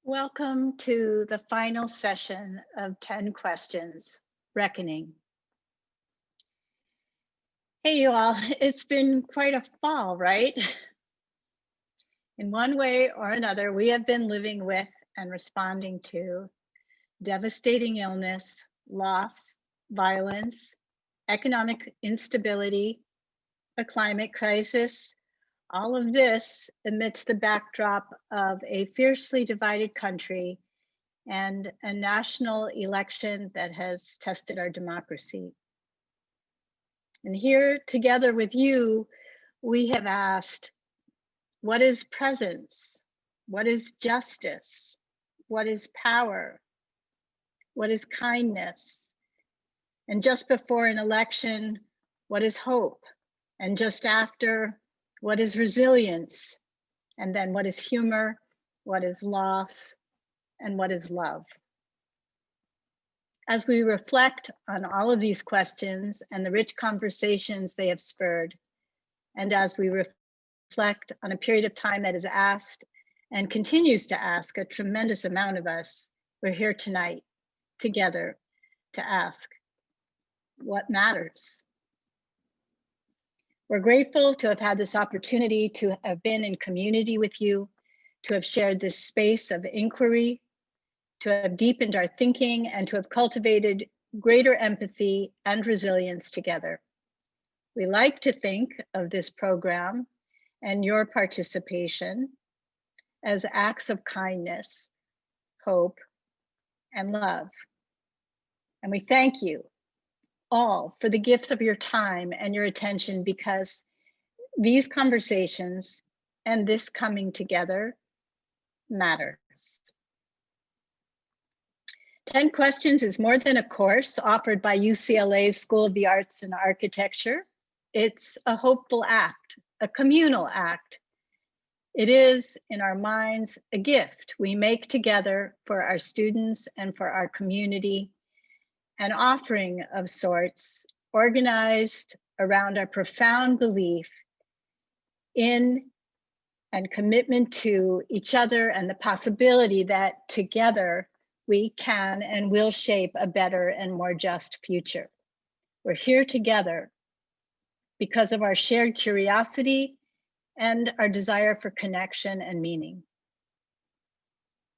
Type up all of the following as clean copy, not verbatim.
Welcome to the final session of 10 Questions, Reckoning. Hey, you all, it's been quite a fall, right? In one way or another, we have been living with and responding to devastating illness, loss, violence, economic instability, a climate crisis, all of this amidst the backdrop of a fiercely divided country and a national election that has tested our democracy. And here, together with you, we have asked, what is presence? What is justice? What is power? What is kindness? And just before an election, what is hope? And just after, what is resilience? And then what is humor? What is loss? And what is love? As we reflect on all of these questions and the rich conversations they have spurred, and as we reflect on a period of time that has asked and continues to ask a tremendous amount of us, we're here tonight together to ask, what matters? We're grateful to have had this opportunity to have been in community with you, to have shared this space of inquiry, to have deepened our thinking, and to have cultivated greater empathy and resilience together. We like to think of this program and your participation as acts of kindness, hope, and love. And we thank you all for the gifts of your time and your attention, because these conversations and this coming together matters. 10 Questions is more than a course offered by UCLA School of the Arts and Architecture. It's a hopeful act, a communal act. It is, in our minds, a gift we make together for our students and for our community, an offering of sorts organized around our profound belief in and commitment to each other and the possibility that together we can and will shape a better and more just future. We're here together because of our shared curiosity and our desire for connection and meaning.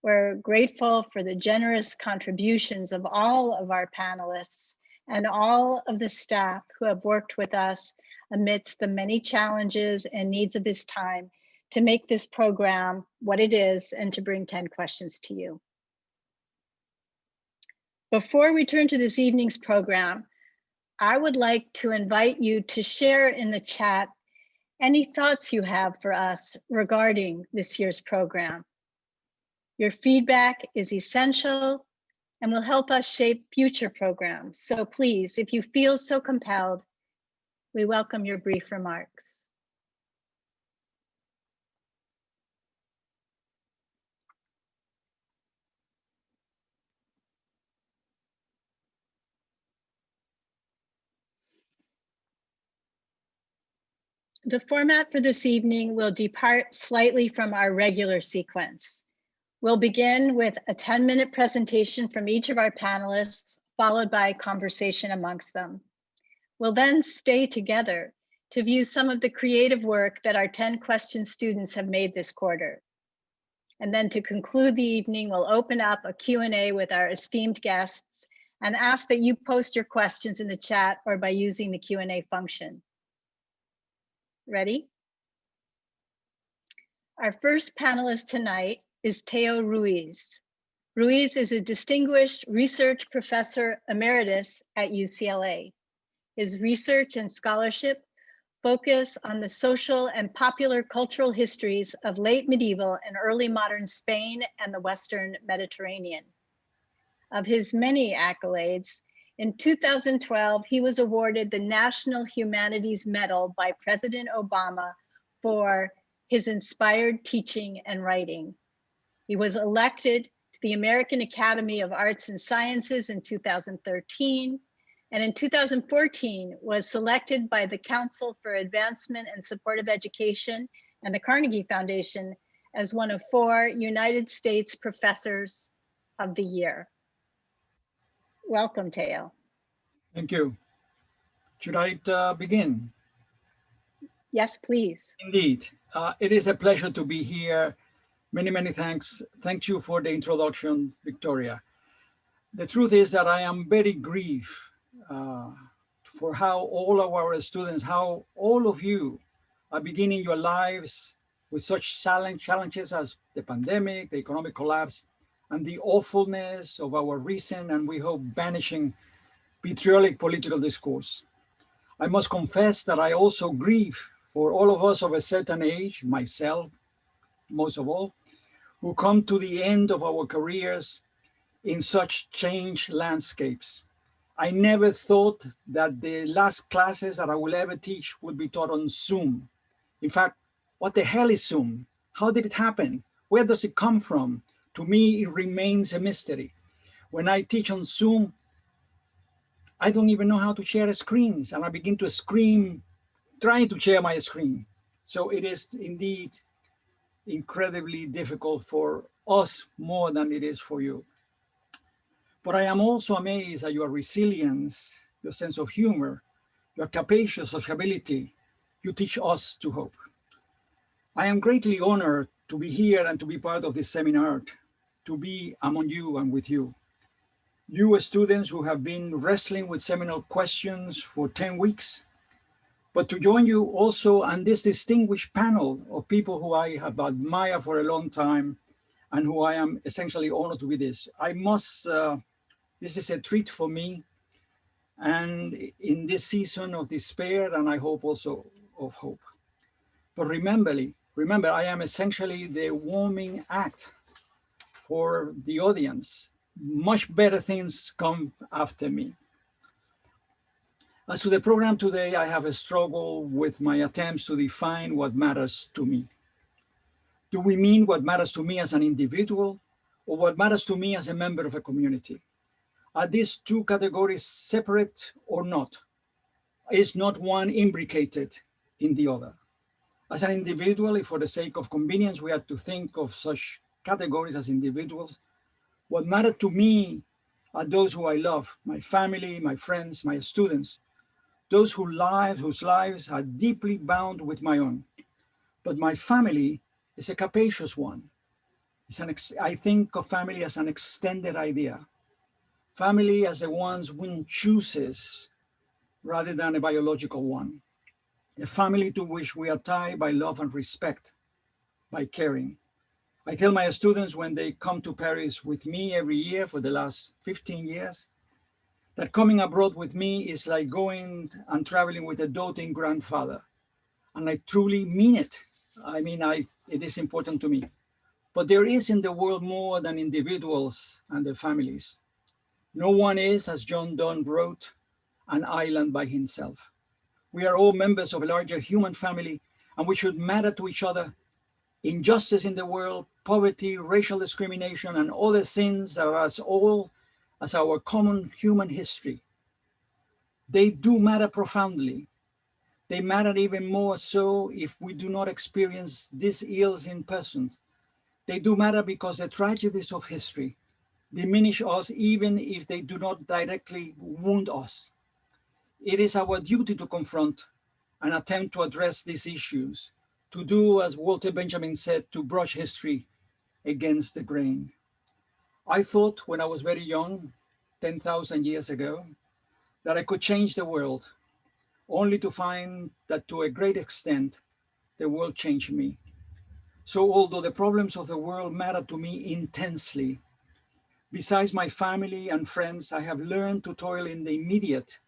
We're grateful for the generous contributions of all of our panelists and all of the staff who have worked with us amidst the many challenges and needs of this time to make this program what it is and to bring 10 questions to you. Before we turn to this evening's program, I would like to invite you to share in the chat any thoughts you have for us regarding this year's program. Your feedback is essential and will help us shape future programs. So please, if you feel so compelled, we welcome your brief remarks. The format for this evening will depart slightly from our regular sequence. We'll begin with a 10-minute presentation from each of our panelists, followed by conversation amongst them. We'll then stay together to view some of the creative work that our 10 question students have made this quarter. And then to conclude the evening, we'll open up a Q&A with our esteemed guests and ask that you post your questions in the chat or by using the Q&A function. Ready? Our first panelist tonight is Teo Ruiz. Ruiz is a distinguished research professor emeritus at UCLA. His research and scholarship focus on the social and popular cultural histories of late medieval and early modern Spain and the Western Mediterranean. Of his many accolades, in 2012, he was awarded the National Humanities Medal by President Obama for his inspired teaching and writing. He was elected to the American Academy of Arts and Sciences in 2013, and in 2014 was selected by the Council for Advancement and Supportive Education and the Carnegie Foundation as one of 4 United States Professors of the Year. Welcome, Teo. Thank you. Should I begin? Yes, please. Indeed. It is a pleasure to be here. Many, many thanks. Thank you for the introduction, Victoria. The truth is that I am very grieved uh, for how all of our students, how all of you are beginning your lives with such challenges as the pandemic, the economic collapse, and the awfulness of our recent and we hope vanishing vitriolic political discourse. I must confess that I also grieve for all of us of a certain age, myself most of all, who come to the end of our careers in such changed landscapes. I never thought that the last classes that I will ever teach would be taught on Zoom. In fact, what the hell is Zoom? How did it happen? Where does it come from? To me, it remains a mystery. When I teach on Zoom, I don't even know how to share screens, and I begin to scream trying to share my screen. So it is indeed incredibly difficult for us more than it is for you. But I am also amazed at your resilience, your sense of humor, your capacious sociability. You teach us to hope. I am greatly honored to be here and to be part of this seminar, to be among you and with you. You students who have been wrestling with seminal questions for 10 weeks, but to join you also on this distinguished panel of people who I have admired for a long time and who I am essentially honored to be this. This is a treat for me, and in this season of despair, and I hope also of hope. But remember, I am essentially the warming act for the audience. Much better things come after me. As to the program today, I have a struggle with my attempts to define what matters to me. Do we mean what matters to me as an individual or what matters to me as a member of a community? Are these two categories separate or not? Is not one imbricated in the other? As an individual, if for the sake of convenience, we have to think of such categories as individuals, what matter to me are those who I love, my family, my friends, my students, those whose lives are deeply bound with my own. But my family is a capacious one. I think of family as an extended idea. Family as the ones one chooses rather than a biological one. A family to which we are tied by love and respect, by caring. I tell my students when they come to Paris with me every year for the last 15 years, that coming abroad with me is like going and traveling with a doting grandfather. And I truly mean it. It is important to me. But there is in the world more than individuals and their families. No one is, as John Donne wrote, an island by himself. We are all members of a larger human family, and we should matter to each other. Injustice in the world, poverty, racial discrimination, and other sins are as old as our common human history. They do matter profoundly. They matter even more so if we do not experience these ills in person. They do matter because the tragedies of history diminish us even if they do not directly wound us. It is our duty to confront and attempt to address these issues, to do, as Walter Benjamin said, to brush history against the grain. I thought when I was very young, 10,000 years ago, that I could change the world, only to find that to a great extent, the world changed me. So although the problems of the world matter to me intensely, besides my family and friends, I have learned to toil in the immediate,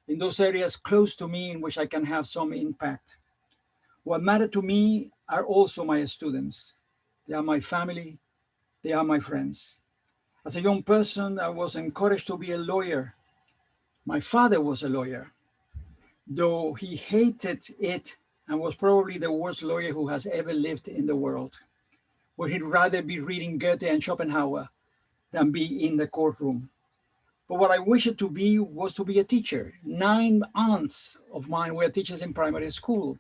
in those areas close to me in which I can have some impact. What matter to me are also my students. They are my family, they are my friends. As a young person, I was encouraged to be a lawyer. My father was a lawyer, though he hated it and was probably the worst lawyer who has ever lived in the world, where he'd rather be reading Goethe and Schopenhauer than be in the courtroom. But what I wished to be was to be a teacher. 9 aunts of mine were teachers in primary school.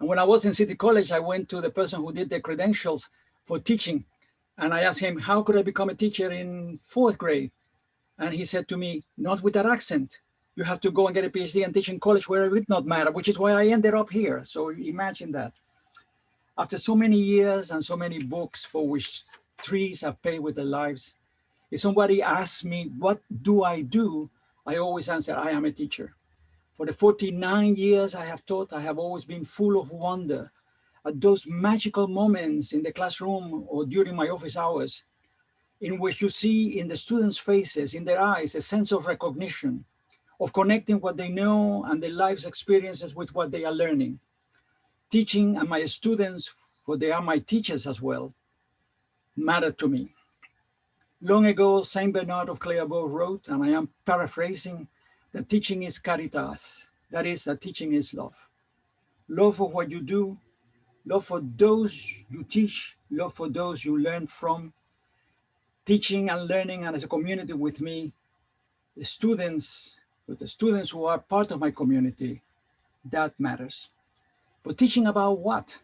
And when I was in City College, I went to the person who did the credentials for teaching. And I asked him, how could I become a teacher in 4th grade? And he said to me, not with that accent. You have to go and get a PhD and teach in college where it would not matter, which is why I ended up here. So imagine that. After so many years and so many books for which trees have paid with their lives, if somebody asks me, what do? I always answer, I am a teacher. For the 49 years I have taught, I have always been full of wonder at those magical moments in the classroom or during my office hours in which you see in the students' faces, in their eyes, a sense of recognition, of connecting what they know and their life's experiences with what they are learning. Teaching and my students, for they are my teachers as well, matter to me. Long ago, Saint Bernard of Clairvaux wrote, and I am paraphrasing, that teaching is caritas. That is, that teaching is love. Love for what you do, love for those you teach, love for those you learn from. Teaching and learning, and as a community with me, the students, with the students who are part of my community, that matters. But teaching about what?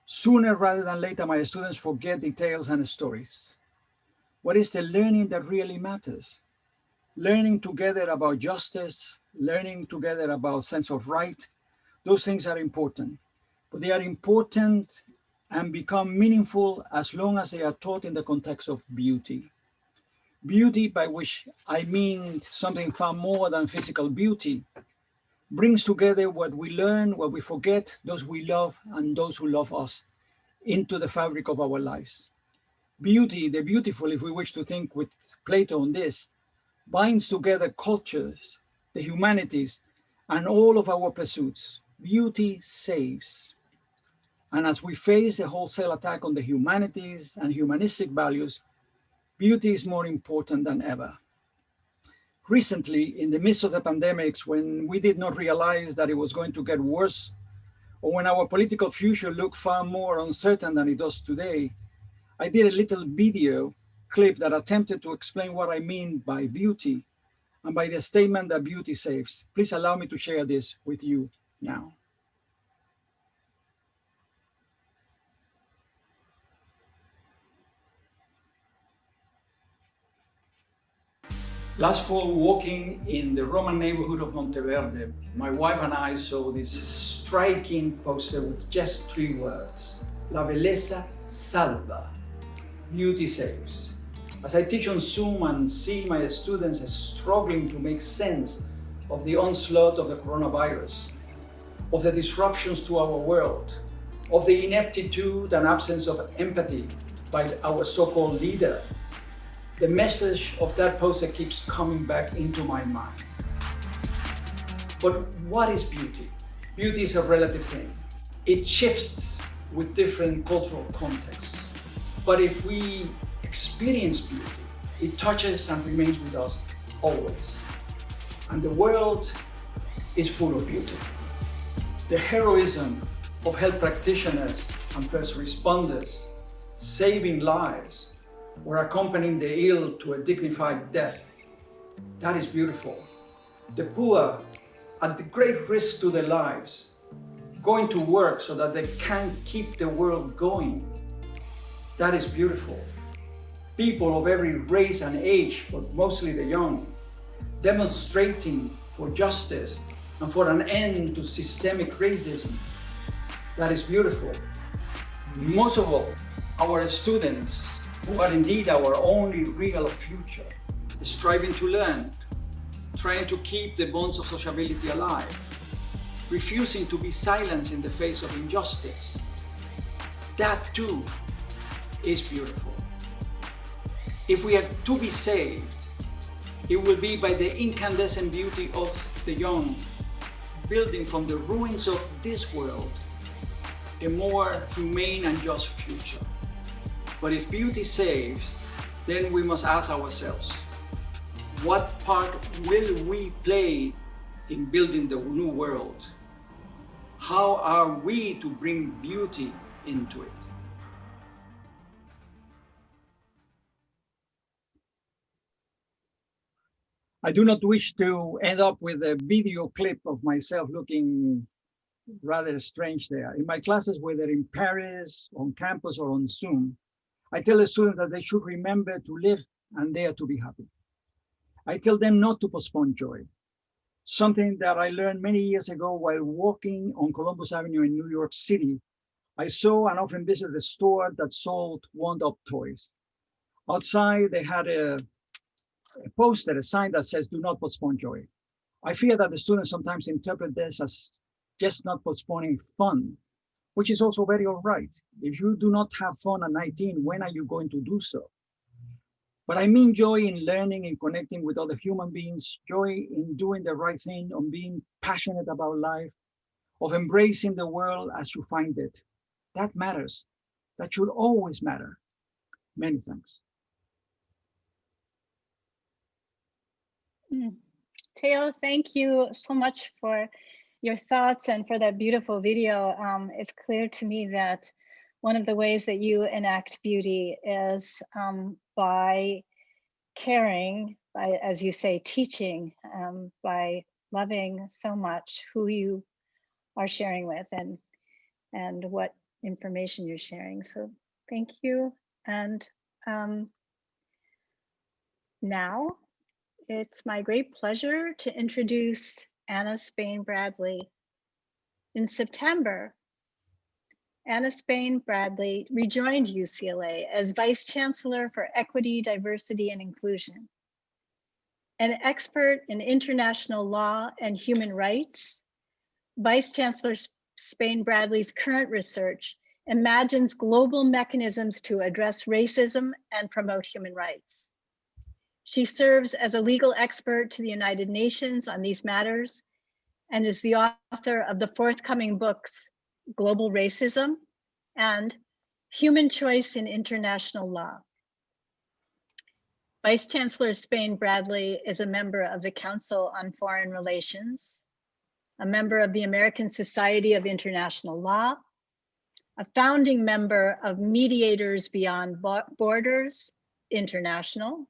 Sooner rather than later, my students forget details and stories. What is the learning that really matters? Learning together about justice, learning together about sense of right, those things are important. But they are important and become meaningful as long as they are taught in the context of beauty. Beauty, by which I mean something far more than physical beauty, brings together what we learn, what we forget, those we love, and those who love us into the fabric of our lives. Beauty, the beautiful, if we wish to think with Plato on this, binds together cultures, the humanities, and all of our pursuits. Beauty saves. And as we face the wholesale attack on the humanities and humanistic values, beauty is more important than ever. Recently, in the midst of the pandemics, when we did not realize that it was going to get worse, or when our political future looked far more uncertain than it does today, I did a little video clip that attempted to explain what I mean by beauty and by the statement that beauty saves. Please allow me to share this with you now. Last fall, walking in the Roman neighborhood of Monteverde, my wife and I saw this striking poster with just 3 words: La belleza salva, beauty saves. As I teach on Zoom and see my students struggling to make sense of the onslaught of the coronavirus, of the disruptions to our world, of the ineptitude and absence of empathy by our so-called leader, the message of that poster keeps coming back into my mind. But what is beauty? Beauty is a relative thing. It shifts with different cultural contexts. But if we experience beauty, it touches and remains with us always. And the world is full of beauty. The heroism of health practitioners and first responders, saving lives, or accompanying the ill to a dignified death. That is beautiful. The poor, at the great risk to their lives, going to work so that they can keep the world going. That is beautiful. People of every race and age, but mostly the young, demonstrating for justice and for an end to systemic racism. That is beautiful. Most of all, our students, who are indeed our only real future, striving to learn, trying to keep the bonds of sociability alive, refusing to be silenced in the face of injustice. That too is beautiful. If we are to be saved, it will be by the incandescent beauty of the young, building from the ruins of this world a more humane and just future. But if beauty saves, then we must ask ourselves, what part will we play in building the new world? How are we to bring beauty into it? I do not wish to end up with a video clip of myself looking rather strange there. In my classes, whether in Paris, on campus, or on Zoom, I tell the students that they should remember to live and dare to be happy. I tell them not to postpone joy, something that I learned many years ago while walking on Columbus Avenue in New York City. I saw and often visited a store that sold wound-up toys. Outside, they had a poster, a sign that says, "Do not postpone joy." I fear that the students sometimes interpret this as just not postponing fun, which is also very all right. If you do not have fun at 19, when are you going to do so? But I mean joy in learning and connecting with other human beings, joy in doing the right thing, on being passionate about life, of embracing the world as you find it. That matters. That should always matter. Many thanks. Teo, thank you so much for your thoughts and for that beautiful video. It's clear to me that one of the ways that you enact beauty is by caring, by, as you say, teaching, by loving so much who you are sharing with and what information you're sharing. So thank you. And now it's my great pleasure to introduce Anna Spain Bradley. In September, Anna Spain Bradley rejoined UCLA as Vice Chancellor for Equity, Diversity, and Inclusion. An expert in international law and human rights, Vice Chancellor Spain Bradley's current research imagines global mechanisms to address racism and promote human rights. She serves as a legal expert to the United Nations on these matters and is the author of the forthcoming books, Global Racism and Human Choice in International Law. Vice Chancellor Spain Bradley is a member of the Council on Foreign Relations, a member of the American Society of International Law, a founding member of Mediators Beyond Borders International,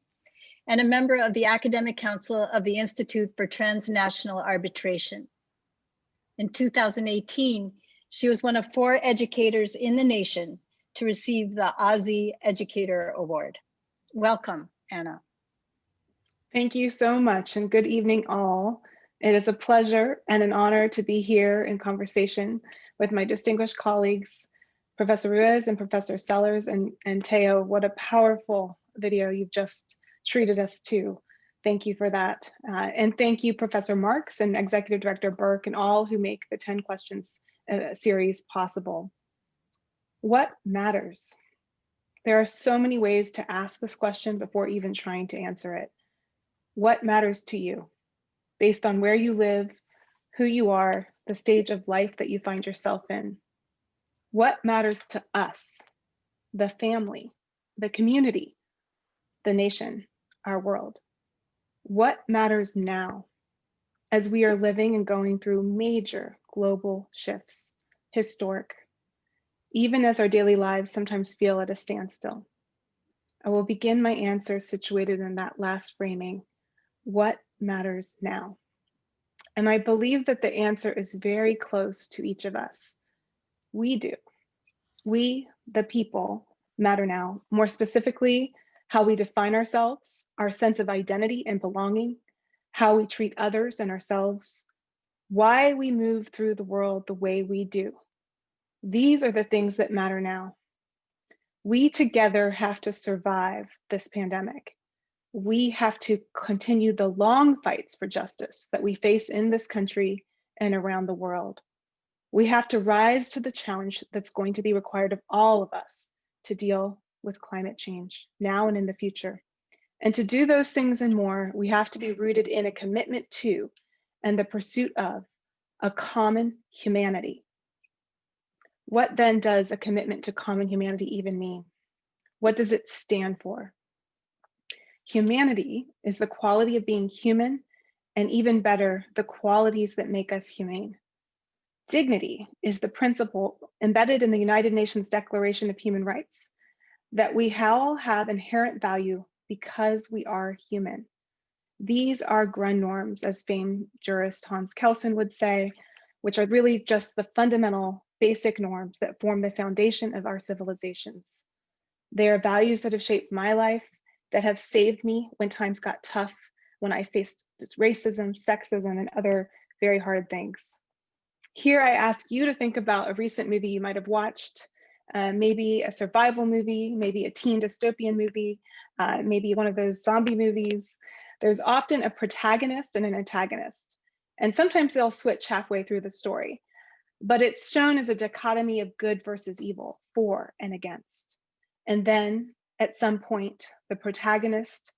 and a member of the Academic Council of the Institute for Transnational Arbitration. In 2018, she was one of 4 educators in the nation to receive the Aussie Educator Award. Welcome, Anna. Thank you so much, and good evening all. It is a pleasure and an honor to be here in conversation with my distinguished colleagues, Professor Ruiz and Professor Sellars and Teo. What a powerful video you've just treated us to. Thank you for that. And thank you, Professor Marks and Executive Director Burke and all who make the 10 questions series possible. What matters? There are so many ways to ask this question before even trying to answer it. What matters to you? Based on where you live, who you are, the stage of life that you find yourself in. What matters to us, the family, the community, the nation, our world? What matters now as we are living and going through major global shifts, historic, even as our daily lives sometimes feel at a standstill? I will begin my answer situated in that last framing. What matters now? And I believe that the answer is very close to each of us. We do. We, the people, matter now. More specifically, how we define ourselves, our sense of identity and belonging, how we treat others and ourselves, why we move through the world the way we do. These are the things that matter now. We together have to survive this pandemic. We have to continue the long fights for justice that we face in this country and around the world. We have to rise to the challenge that's going to be required of all of us to deal with climate change now and in the future. And to do those things and more, we have to be rooted in a commitment to and the pursuit of a common humanity. What then does a commitment to common humanity even mean? What does it stand for? Humanity is the quality of being human, and even better, the qualities that make us humane. Dignity is the principle embedded in the United Nations Declaration of Human Rights, that we all have inherent value because we are human. These are Grund norms, as famed jurist Hans Kelsen would say, which are really just the fundamental basic norms that form the foundation of our civilizations. They are values that have shaped my life, that have saved me when times got tough, when I faced racism, sexism, and other very hard things. Here I ask you to think about a recent movie you might have watched, maybe a survival movie, maybe a teen dystopian movie, maybe one of those zombie movies. There's often a protagonist and an antagonist, and sometimes they'll switch halfway through the story, but it's shown as a dichotomy of good versus evil, for and against. And then at some point, the protagonist,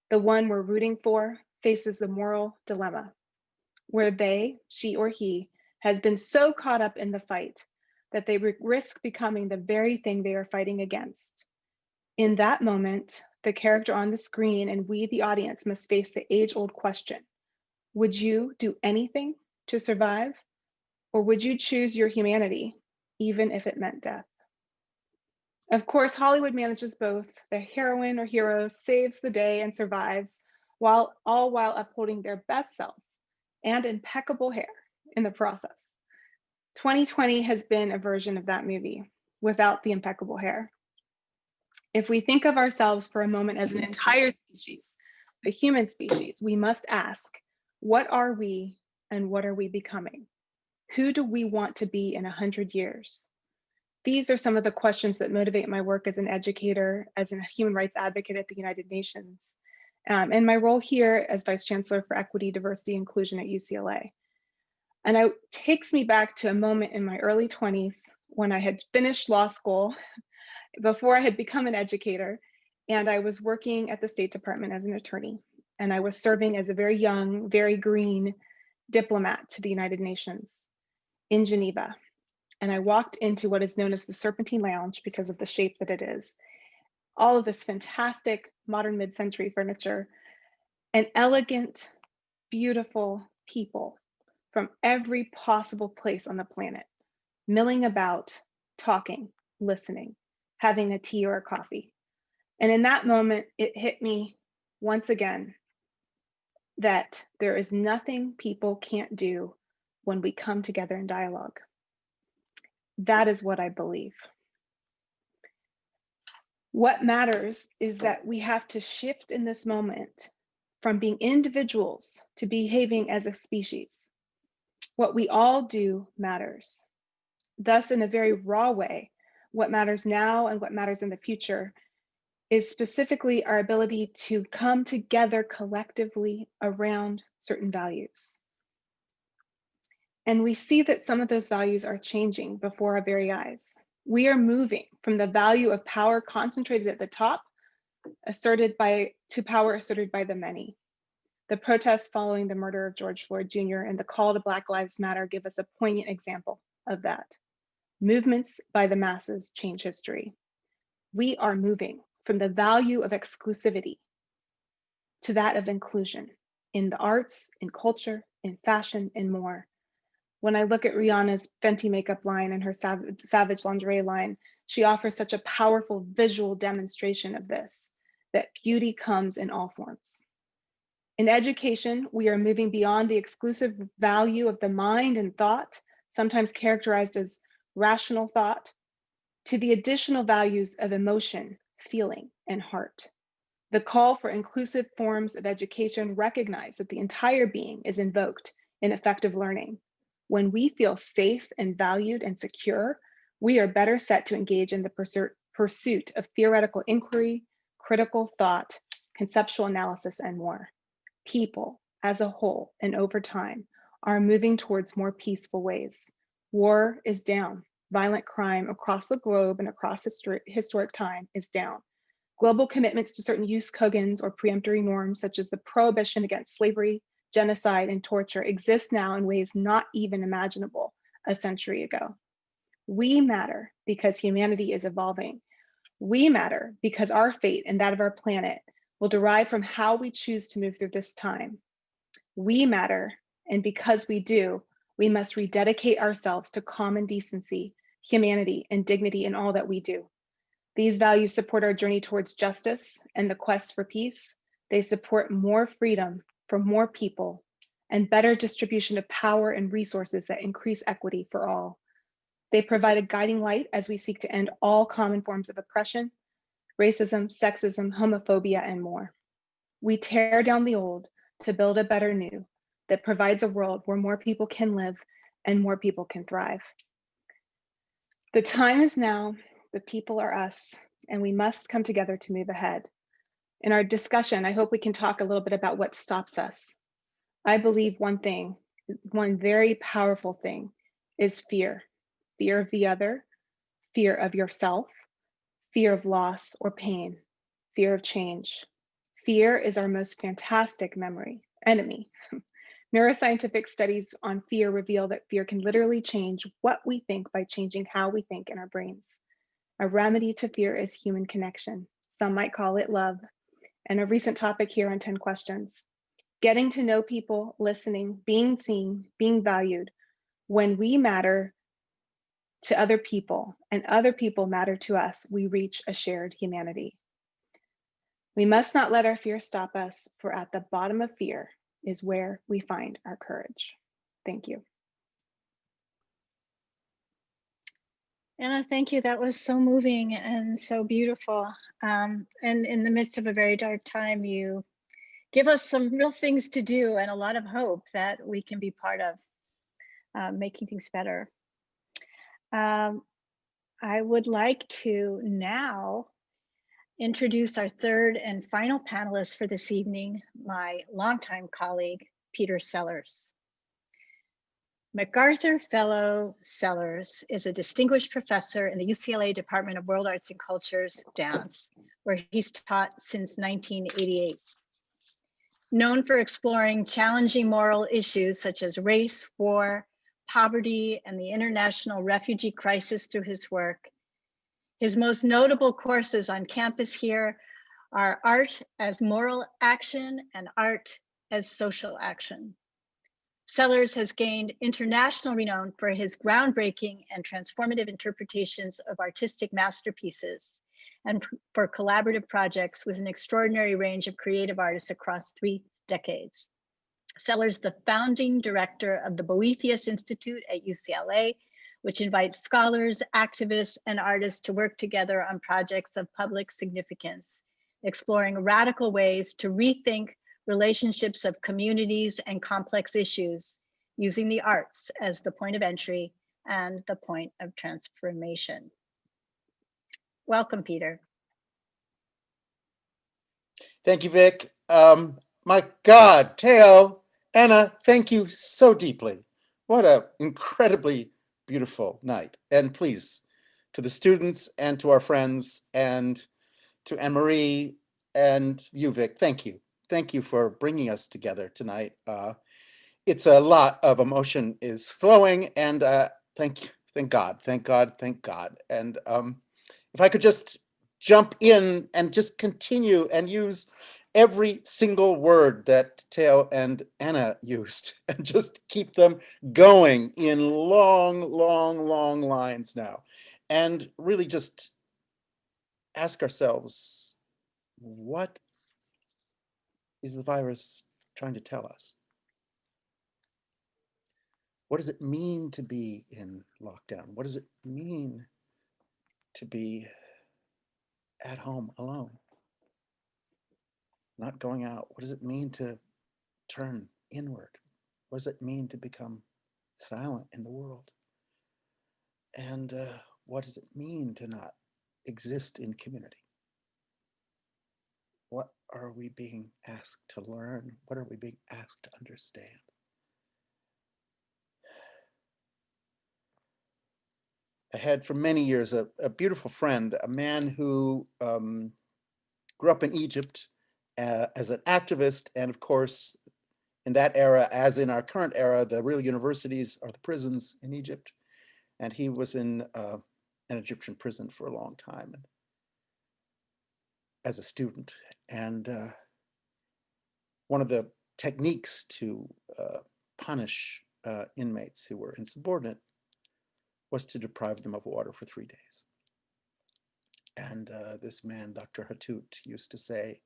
the one we're rooting for, faces the moral dilemma where they, she or he, has been so caught up in the fight that they risk becoming the very thing they are fighting against. In that moment, the character on the screen and we, the audience, must face the age-old question: would you do anything to survive? Or would you choose your humanity, even if it meant death? Of course, Hollywood manages both. The heroine or hero saves the day and survives, while upholding their best self and impeccable hair in the process. 2020 has been a version of that movie without the impeccable hair. If we think of ourselves for a moment as an entire species, the human species, we must ask, what are we and what are we becoming? Who do we want to be in 100 years? These are some of the questions that motivate my work as an educator, as a human rights advocate at the United Nations, and my role here as Vice Chancellor for Equity, Diversity, Inclusion at UCLA. And it takes me back to a moment in my early 20s when I had finished law school, before I had become an educator, and I was working at the State Department as an attorney. And I was serving as a very young, very green diplomat to the United Nations in Geneva. And I walked into what is known as the Serpentine Lounge because of the shape that it is. All of this fantastic modern mid-century furniture and elegant, beautiful people from every possible place on the planet, milling about, talking, listening, having a tea or a coffee. And in that moment, it hit me once again that there is nothing people can't do when we come together in dialogue. That is what I believe. What matters is that we have to shift in this moment from being individuals to behaving as a species. What we all do matters. Thus, in a very raw way, what matters now and what matters in the future is specifically our ability to come together collectively around certain values. And we see that some of those values are changing before our very eyes. We are moving from the value of power concentrated at the top, to power asserted by the many. The protests following the murder of George Floyd Jr. and the call to Black Lives Matter give us a poignant example of that. Movements by the masses change history. We are moving from the value of exclusivity to that of inclusion in the arts, in culture, in fashion, and more. When I look at Rihanna's Fenty makeup line and her Savage lingerie line, she offers such a powerful visual demonstration of this, that beauty comes in all forms. In education, we are moving beyond the exclusive value of the mind and thought, sometimes characterized as rational thought, to the additional values of emotion, feeling, and heart. The call for inclusive forms of education recognize that the entire being is invoked in effective learning. When we feel safe and valued and secure, we are better set to engage in the pursuit of theoretical inquiry, critical thought, conceptual analysis, and more. People, as a whole and over time, are moving towards more peaceful ways. War is down. Violent crime across the globe and across historic time is down. Global commitments to certain jus cogens or preemptory norms, such as the prohibition against slavery, genocide, and torture, exist now in ways not even imaginable a century ago. We matter because humanity is evolving. We matter because our fate and that of our planet will derive from how we choose to move through this time. We matter, and because we do, we must rededicate ourselves to common decency, humanity, and dignity in all that we do. These values support our journey towards justice and the quest for peace. They support more freedom for more people and better distribution of power and resources that increase equity for all. They provide a guiding light as we seek to end all common forms of oppression, racism, sexism, homophobia, and more. We tear down the old to build a better new that provides a world where more people can live and more people can thrive. The time is now, the people are us, and we must come together to move ahead. In our discussion, I hope we can talk a little bit about what stops us. I believe one very powerful thing is fear. Fear of the other, fear of yourself, fear of loss or pain, fear of change. Fear is our most fantastic enemy. Neuroscientific studies on fear reveal that fear can literally change what we think by changing how we think in our brains. A remedy to fear is human connection. Some might call it love. And a recent topic here on 10 questions. Getting to know people, listening, being seen, being valued. When we matter to other people and other people matter to us, we reach a shared humanity. We must not let our fear stop us, for at the bottom of fear is where we find our courage. Thank you. Anna, thank you. That was so moving and so beautiful. And in the midst of a very dark time, you give us some real things to do and a lot of hope that we can be part of making things better. I would like to now introduce our third and final panelist for this evening, my longtime colleague, Peter Sellars. MacArthur Fellow Sellars is a distinguished professor in the UCLA Department of World Arts and Culture's Dance, where he's taught since 1988. Known for exploring challenging moral issues such as race, war, poverty, and the international refugee crisis through his work, his most notable courses on campus here are Art as Moral Action and Art as Social Action. Sellars has gained international renown for his groundbreaking and transformative interpretations of artistic masterpieces and for collaborative projects with an extraordinary range of creative artists across 3 decades. Sellars, the founding director of the Boethius Institute at UCLA, which invites scholars, activists, and artists to work together on projects of public significance, exploring radical ways to rethink relationships of communities and complex issues, using the arts as the point of entry and the point of transformation. Welcome, Peter. Thank you, Vic. My God, Teo, Anna, thank you so deeply. What an incredibly beautiful night. And please, to the students and to our friends and to Anne-Marie and you, Vic, thank you. Thank you for bringing us together tonight. It's a lot of emotion is flowing, and thank God. And if I could just jump in and just continue and use every single word that Teo and Anna used and just keep them going in long lines now. And really just ask ourselves, what is the virus trying to tell us? What does it mean to be in lockdown? What does it mean to be at home alone, not going out? What does it mean to turn inward? What does it mean to become silent in the world? And what does it mean to not exist in community? What are we being asked to learn? What are we being asked to understand? I had for many years a beautiful friend, a man who grew up in Egypt as an activist, and of course, in that era, as in our current era, the real universities are the prisons in Egypt. And he was in an Egyptian prison for a long time as a student. And one of the techniques to punish inmates who were insubordinate was to deprive them of water for 3 days. And this man, Dr. Hatut, used to say,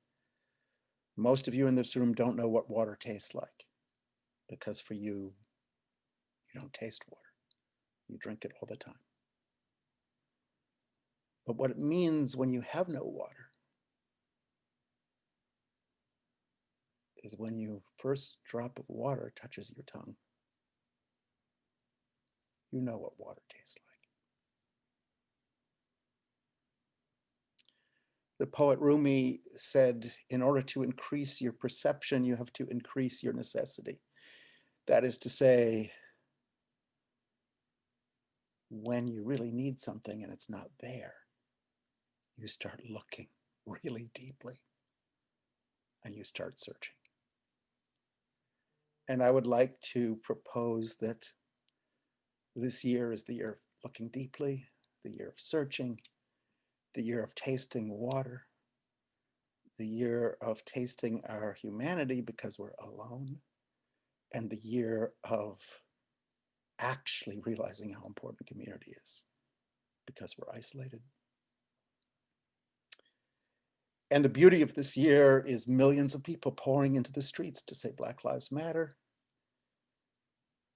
most of you in this room don't know what water tastes like. because for you, you don't taste water. You drink it all the time. But what it means when you have no water is when your first drop of water touches your tongue, you know what water tastes like. The poet Rumi said, in order to increase your perception, you have to increase your necessity. That is to say, when you really need something and it's not there, you start looking really deeply and you start searching. And I would like to propose that this year is the year of looking deeply, the year of searching, the year of tasting water, the year of tasting our humanity because we're alone, and the year of actually realizing how important community is because we're isolated. And the beauty of this year is millions of people pouring into the streets to say Black Lives Matter.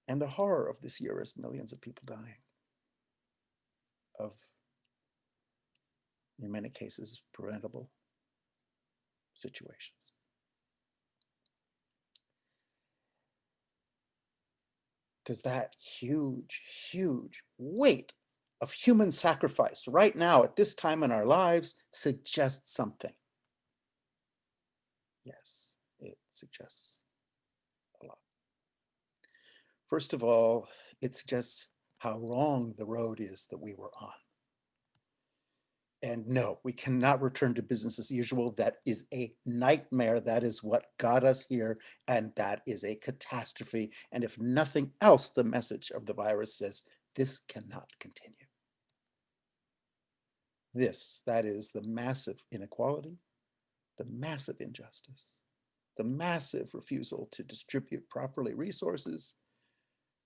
And the horror of this year is millions of people dying of, in many cases, preventable situations. Does that huge, huge weight of human sacrifice right now at this time in our lives suggest something? Yes, it suggests a lot. First of all, it suggests how wrong the road is that we were on. And no, we cannot return to business as usual. That is a nightmare. That is what got us here. And that is a catastrophe. And if nothing else, the message of the virus says this cannot continue. That is the massive inequality, the massive injustice, the massive refusal to distribute properly resources,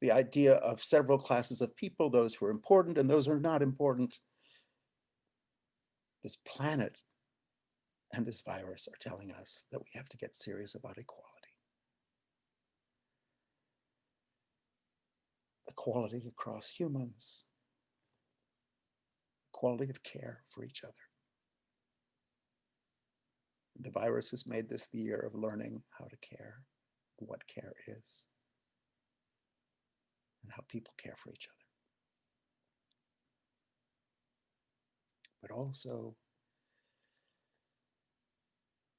the idea of several classes of people, those who are important and those who are not important. This planet and this virus are telling us that we have to get serious about equality. Equality across humans, equality of care for each other. The virus has made this the year of learning how to care, what care is, and how people care for each other. But also,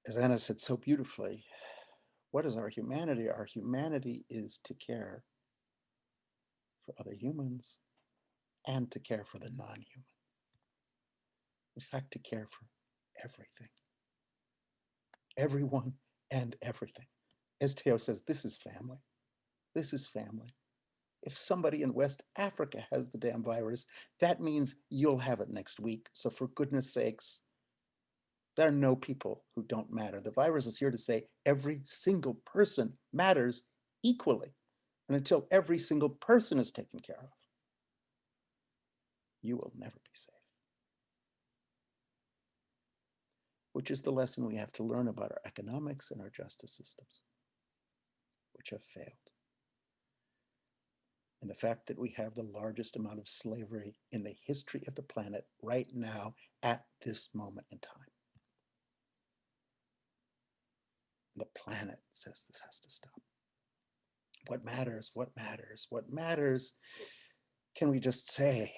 as Anna said so beautifully, what is our humanity? Our humanity is to care for other humans and to care for the non-human. In fact, to care for everything. Everyone and everything. As Teo says, this is family. This is family. If somebody in West Africa has the damn virus, that means you'll have it next week. So for goodness sakes, there are no people who don't matter. The virus is here to say every single person matters equally. And until every single person is taken care of, you will never be safe. Which is the lesson we have to learn about our economics and our justice systems, which have failed. And the fact that we have the largest amount of slavery in the history of the planet right now at this moment in time. The planet says this has to stop. What matters? What matters? What matters? Can we just say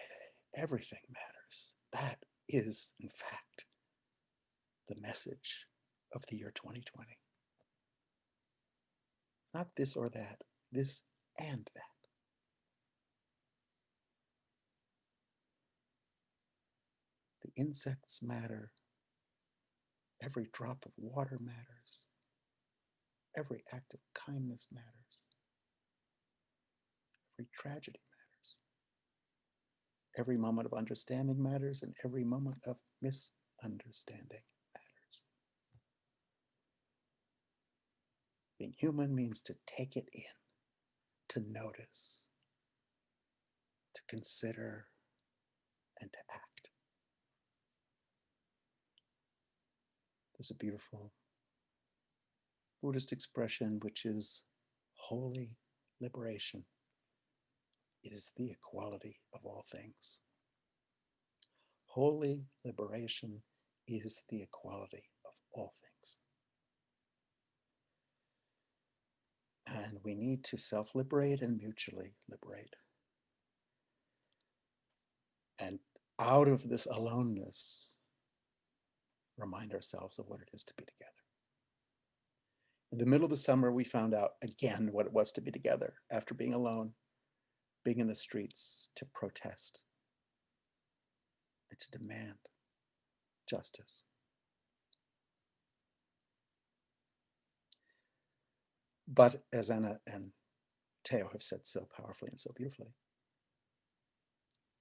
everything matters? That is, in fact, the message of the year 2020. Not this or that, this and that. The insects matter. Every drop of water matters. Every act of kindness matters. Every tragedy matters. Every moment of understanding matters, and every moment of misunderstanding matters. Being human means to take it in, to notice, to consider, and to act. There's a beautiful Buddhist expression which is Holy liberation is the equality of all things. Holy liberation is the equality of all things. And we need to self-liberate and mutually liberate. And out of this aloneness, remind ourselves of what it is to be together. In the middle of the summer, we found out again what it was to be together after being alone, being in the streets to protest and to demand justice. But as Anna and Teo have said so powerfully and so beautifully,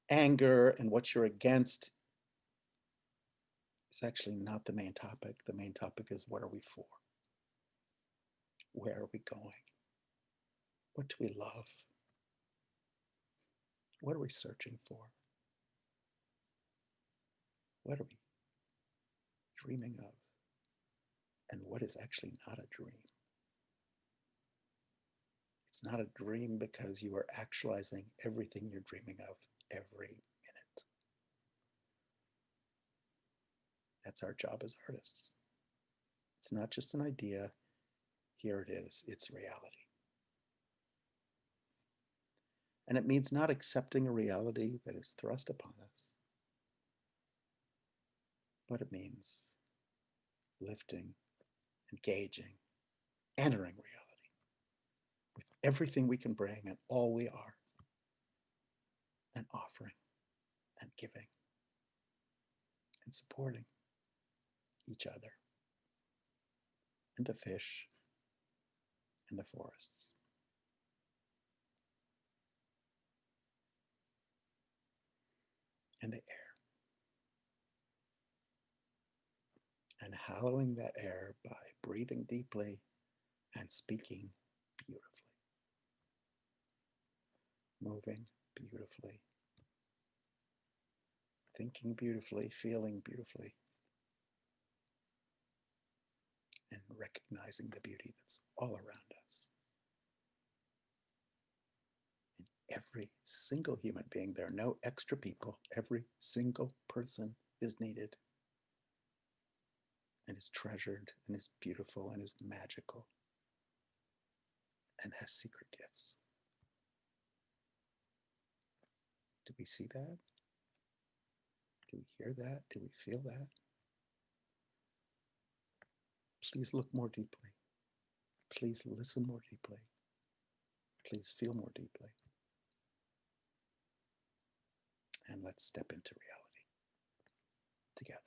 anger and what you're against is actually not the main topic. The main topic is, what are we for? Where are we going? What do we love? What are we searching for? What are we dreaming of? And what is actually not a dream? It's not a dream because you are actualizing everything you're dreaming of every minute. That's our job as artists. It's not just an idea. Here it is, it's reality. And it means not accepting a reality that is thrust upon us, but it means lifting, engaging, entering reality with everything we can bring and all we are, and offering and giving and supporting each other and the fish and the forests. And the air. And hallowing that air by breathing deeply and speaking beautifully. Moving beautifully. Thinking beautifully, feeling beautifully. And recognizing the beauty that's all around us. Every single human being, there are no extra people. Every single person is needed and is treasured and is beautiful and is magical and has secret gifts. Do we see that? Do we hear that? Do we feel that? Please look more deeply. Please listen more deeply. Please feel more deeply. And let's step into reality together.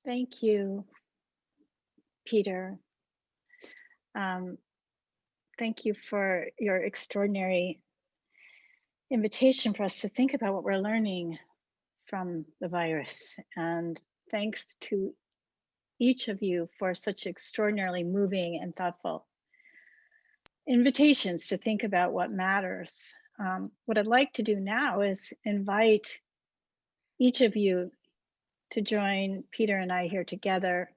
Thank you, Peter. Thank you for your extraordinary invitation for us to think about what we're learning from the virus. And thanks to each of you for such extraordinarily moving and thoughtful invitations to think about what matters. What I'd like to do now is invite each of you to join Peter and I here together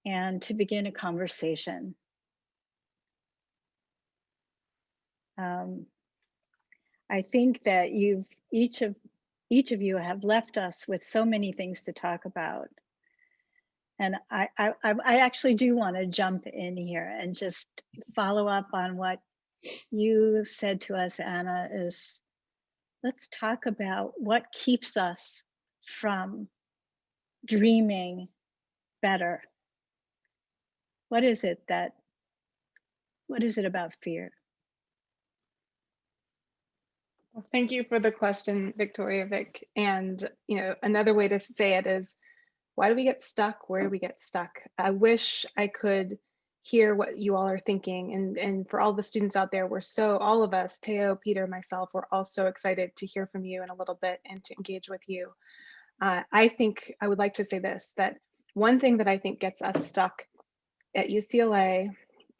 and to begin a conversation. I think that each of you have left us with so many things to talk about. And I actually do want to jump in here and just follow up on what you said to us, Anna, is let's talk about what keeps us from dreaming better. What is it about fear? Well, thank you for the question, Victoria Vic. And another way to say it is, why do we get stuck? Where do we get stuck? I wish I could hear what you all are thinking. And for all the students out there, all of us, Teo, Peter, myself, we're all so excited to hear from you in a little bit and to engage with you. I think I would like to say this, that one thing that I think gets us stuck at UCLA,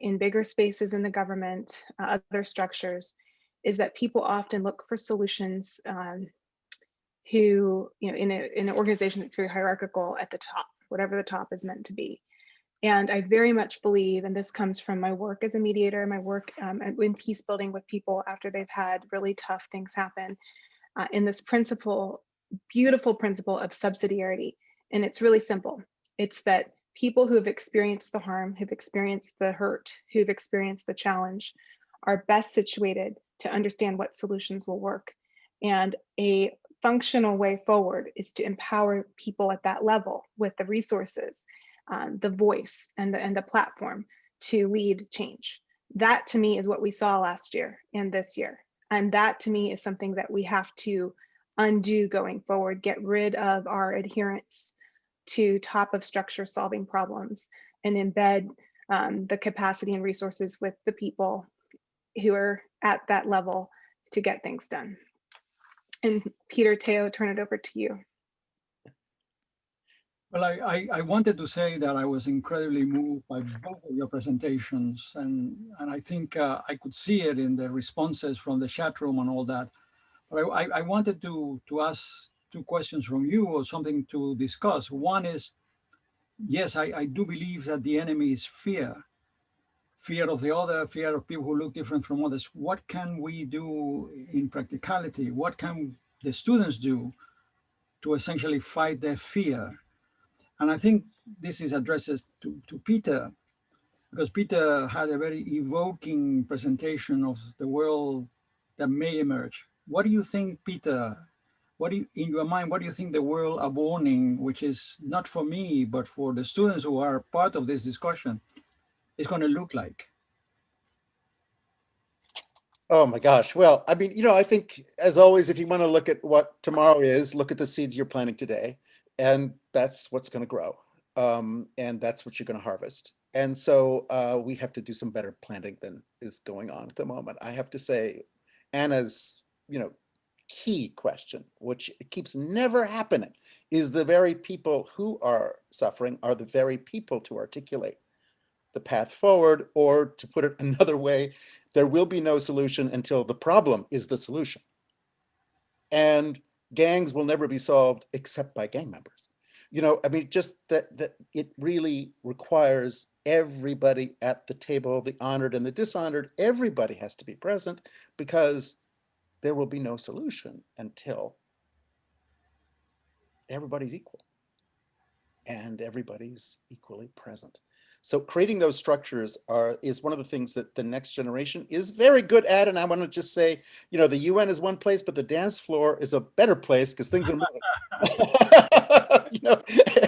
in bigger spaces in the government, other structures, is that people often look for solutions who, in an organization that's very hierarchical at the top, whatever the top is meant to be. And I very much believe, and this comes from my work as a mediator, my work in peace building with people after they've had really tough things happen, in this principle, beautiful principle of subsidiarity. And it's really simple. It's that people who have experienced the harm, who've experienced the hurt, who've experienced the challenge, are best situated to understand what solutions will work. And a functional way forward is to empower people at that level with the resources, the voice, and the platform to lead change. That to me is what we saw last year and this year. And that to me is something that we have to undo going forward, get rid of our adherence to top of structure solving problems, and embed the capacity and resources with the people who are at that level to get things done. And Peter, Teo, turn it over to you. Well, I wanted to say that I was incredibly moved by both of your presentations, and I think I could see it in the responses from the chat room and all that. But I wanted to ask two questions from you, or something to discuss. One is, yes, I do believe that the enemy is fear. Fear of the other, fear of people who look different from others. What can we do in practicality? What can the students do to essentially fight their fear? And I think this is addresses to Peter, because Peter had a very evoking presentation of the world that may emerge. What do you think, Peter? In your mind, what do you think the world of warning, which is not for me, but for the students who are part of this discussion, is going to look like? Oh my gosh. Well, I mean, I think as always, if you want to look at what tomorrow is, look at the seeds you're planting today, and that's what's going to grow. And that's what you're going to harvest. And so we have to do some better planting than is going on at the moment. I have to say, Anna's, key question, which keeps never happening, is the very people who are suffering are the very people to articulate the path forward, or to put it another way, there will be no solution until the problem is the solution. And gangs will never be solved except by gang members. I mean, just that it really requires everybody at the table, the honored and the dishonored, everybody has to be present, because there will be no solution until everybody's equal and everybody's equally present. So creating those structures is one of the things that the next generation is very good at. And I want to just say, the UN is one place, but the dance floor is a better place because things are moving.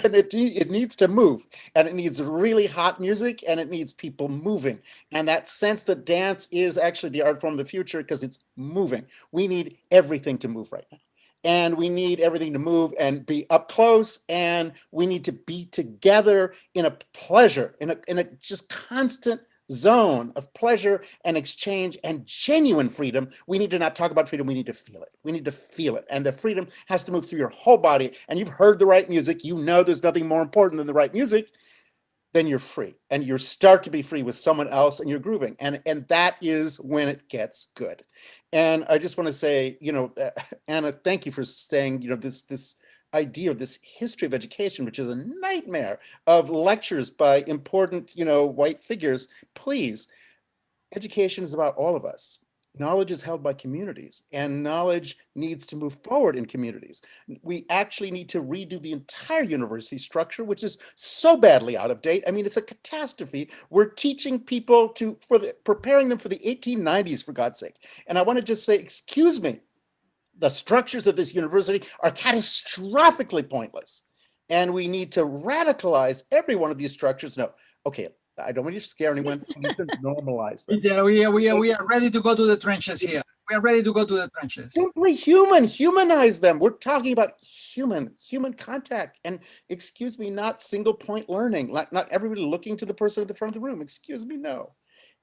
And it needs to move, and it needs really hot music, and it needs people moving. And that sense that dance is actually the art form of the future because it's moving. We need everything to move right now. And we need everything to move and be up close, and we need to be together in a pleasure, in a just constant zone of pleasure and exchange and genuine freedom. We need to not talk about freedom, we need to feel it. We need to feel it. And the freedom has to move through your whole body. And you've heard the right music, there's nothing more important than the right music. Then you're free, and you start to be free with someone else, and you're grooving, and that is when it gets good. And I just want to say, Anna, thank you for saying, this idea of this history of education, which is a nightmare of lectures by important, white figures. Please, education is about all of us. Knowledge is held by communities, and knowledge needs to move forward in communities. We actually need to redo the entire university structure, which is so badly out of date. I mean, it's a catastrophe. We're teaching people preparing them for the 1890s, for God's sake. And I want to just say, excuse me, the structures of this university are catastrophically pointless. And we need to radicalize every one of these structures. No, okay, I don't want you to scare anyone. We need to normalize them. Yeah, we are ready to go to the trenches here. We are ready to go to the trenches. Simply humanize them. We're talking about human contact. And excuse me, not single point learning. Not everybody looking to the person at the front of the room. Excuse me, no.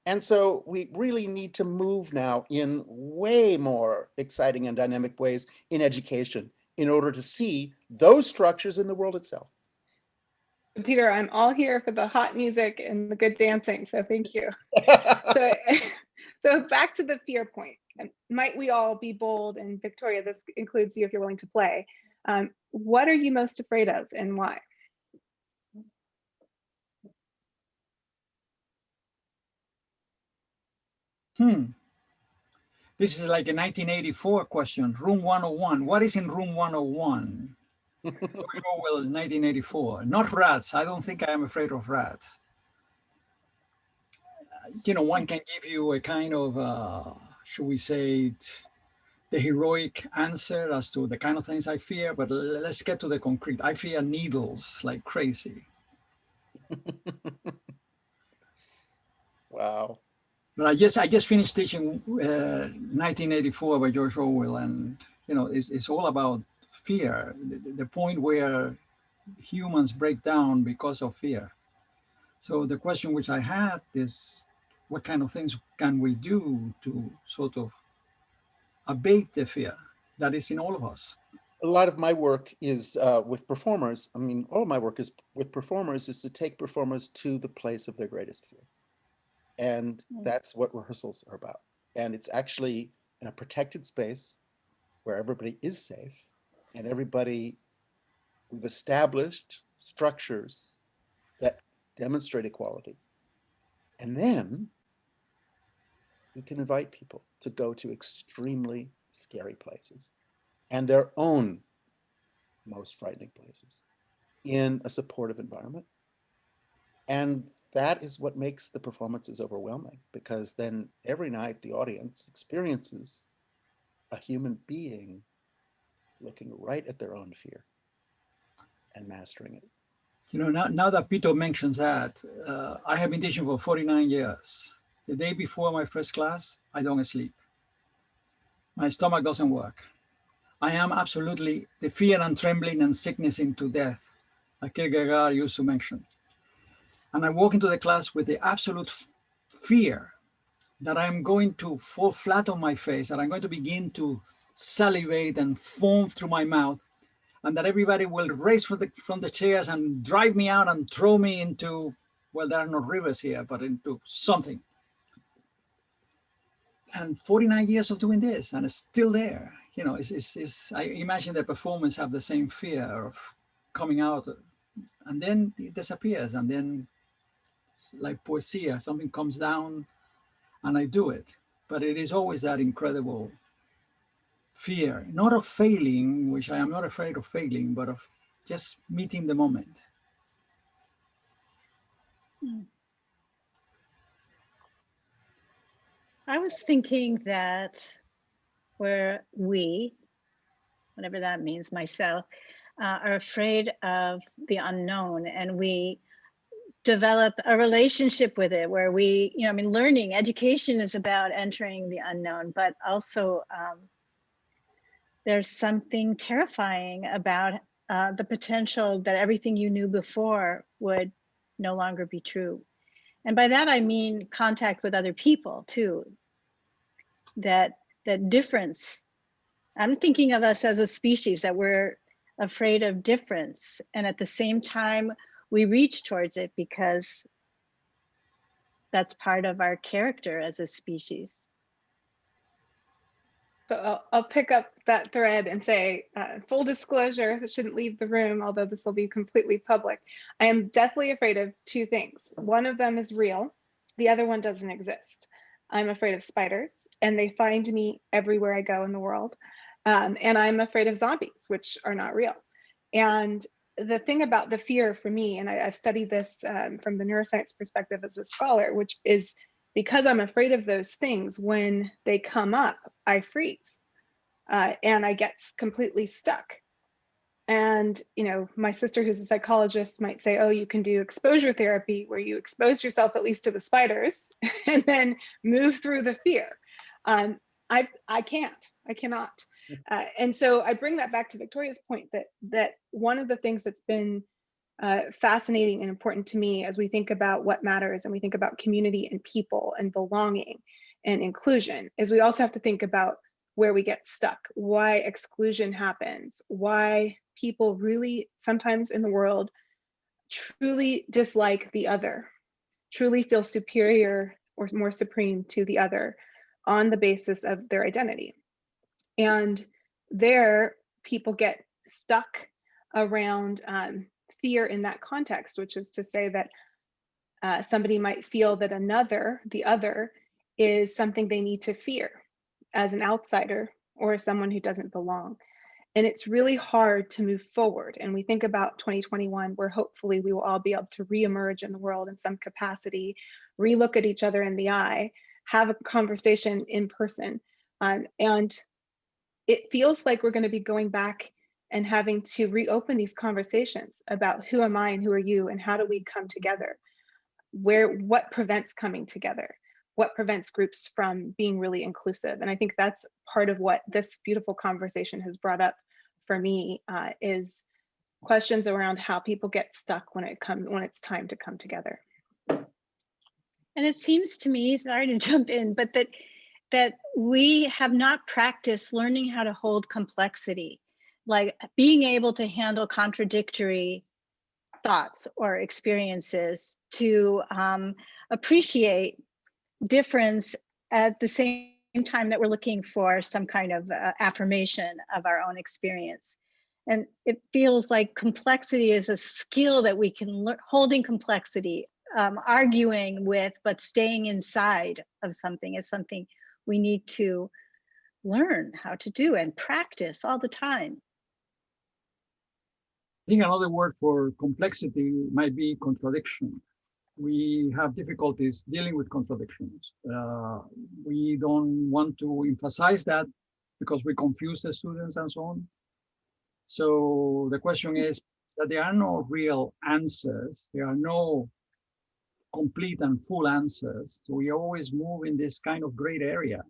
And so we really need to move now in way more exciting and dynamic ways in education in order to see those structures in the world itself. Peter, I'm all here for the hot music and the good dancing, so thank you. So back to the fear point. might we all be bold? And Victoria, this includes you if you're willing to play. What are you most afraid of and why? This is like a 1984 question. Room 101. What is in room 101? Orwell, 1984. Not rats. I don't think I am afraid of rats. You know, one can give you a kind of, should we say, the heroic answer as to the kind of things I fear, but let's get to the concrete. I fear needles like crazy. Wow. But I just finished teaching 1984 by George Orwell, and you know, it's all about fear, the point where humans break down because of fear. So the question which I had is, what kind of things can we do to sort of abate the fear that is in all of us? A lot of my work is with performers. I mean, all of my work is with performers, is to take performers to the place of their greatest fear. And that's what rehearsals are about. And it's actually in a protected space where everybody is safe and we've established structures that demonstrate equality. And then we can invite people to go to extremely scary places and their own most frightening places in a supportive environment. And that is what makes the performances overwhelming, because then every night the audience experiences a human being looking right at their own fear and mastering it. You know, now that Peter mentions that, I have been teaching for 49 years. The day before my first class, I don't sleep. My stomach doesn't work. I am absolutely the fear and trembling and sickness into death, like Kierkegaard used to mention. And I walk into the class with the absolute fear that I'm going to fall flat on my face, that I'm going to begin to salivate and foam through my mouth, and that everybody will race from the chairs and drive me out and throw me into, well, there are no rivers here, but into something. And 49 years of doing this, and it's still there. You know, I imagine the performers have the same fear of coming out, and then it disappears, and then like poesia, something comes down and I do it. But it is always that incredible fear, not of failing, which I am not afraid of failing, but of just meeting the moment. I was thinking that where we, whatever that means, myself, are afraid of the unknown, and we develop a relationship with it where we, you know, I mean, learning, education is about entering the unknown, but also there's something terrifying about the potential that everything you knew before would no longer be true. And by that, I mean contact with other people too. That difference, I'm thinking of us as a species, that we're afraid of difference. And at the same time, we reach towards it because that's part of our character as a species. So I'll pick up that thread and say, full disclosure, that shouldn't leave the room, although this will be completely public. I am deathly afraid of two things. One of them is real. The other one doesn't exist. I'm afraid of spiders, and they find me everywhere I go in the world. And I'm afraid of zombies, which are not real. And the thing about the fear for me, and I've studied this from the neuroscience perspective as a scholar, which is because I'm afraid of those things, when they come up, I freeze and I get completely stuck. And, you know, my sister, who's a psychologist, might say, oh, you can do exposure therapy where you expose yourself at least to the spiders and then move through the fear. I cannot. And so I bring that back to Victoria's point that one of the things that's been fascinating and important to me as we think about what matters and we think about community and people and belonging and inclusion is we also have to think about where we get stuck, why exclusion happens, why people really sometimes in the world truly dislike the other, truly feel superior or more supreme to the other, on the basis of their identity. And there, people get stuck around fear in that context, which is to say that somebody might feel that the other, is something they need to fear as an outsider or as someone who doesn't belong. And it's really hard to move forward. And we think about 2021, where hopefully we will all be able to reemerge in the world in some capacity, relook at each other in the eye, have a conversation in person. And it feels like we're going to be going back and having to reopen these conversations about who am I and who are you and how do we come together? What prevents coming together? What prevents groups from being really inclusive? And I think that's part of what this beautiful conversation has brought up for me, is questions around how people get stuck when it's time to come together. And it seems to me, sorry to jump in, but that we have not practiced learning how to hold complexity, like being able to handle contradictory thoughts or experiences, to appreciate difference at the same time that we're looking for some kind of affirmation of our own experience. And it feels like complexity is a skill that we can learn, holding complexity, arguing with, but staying inside of something is something we need to learn how to do and practice all the time. I think another word for complexity might be contradiction. We have difficulties dealing with contradictions. We don't want to emphasize that because we confuse the students and so on. So the question is that there are no real answers. There are no complete and full answers. So we always move in this kind of gray area.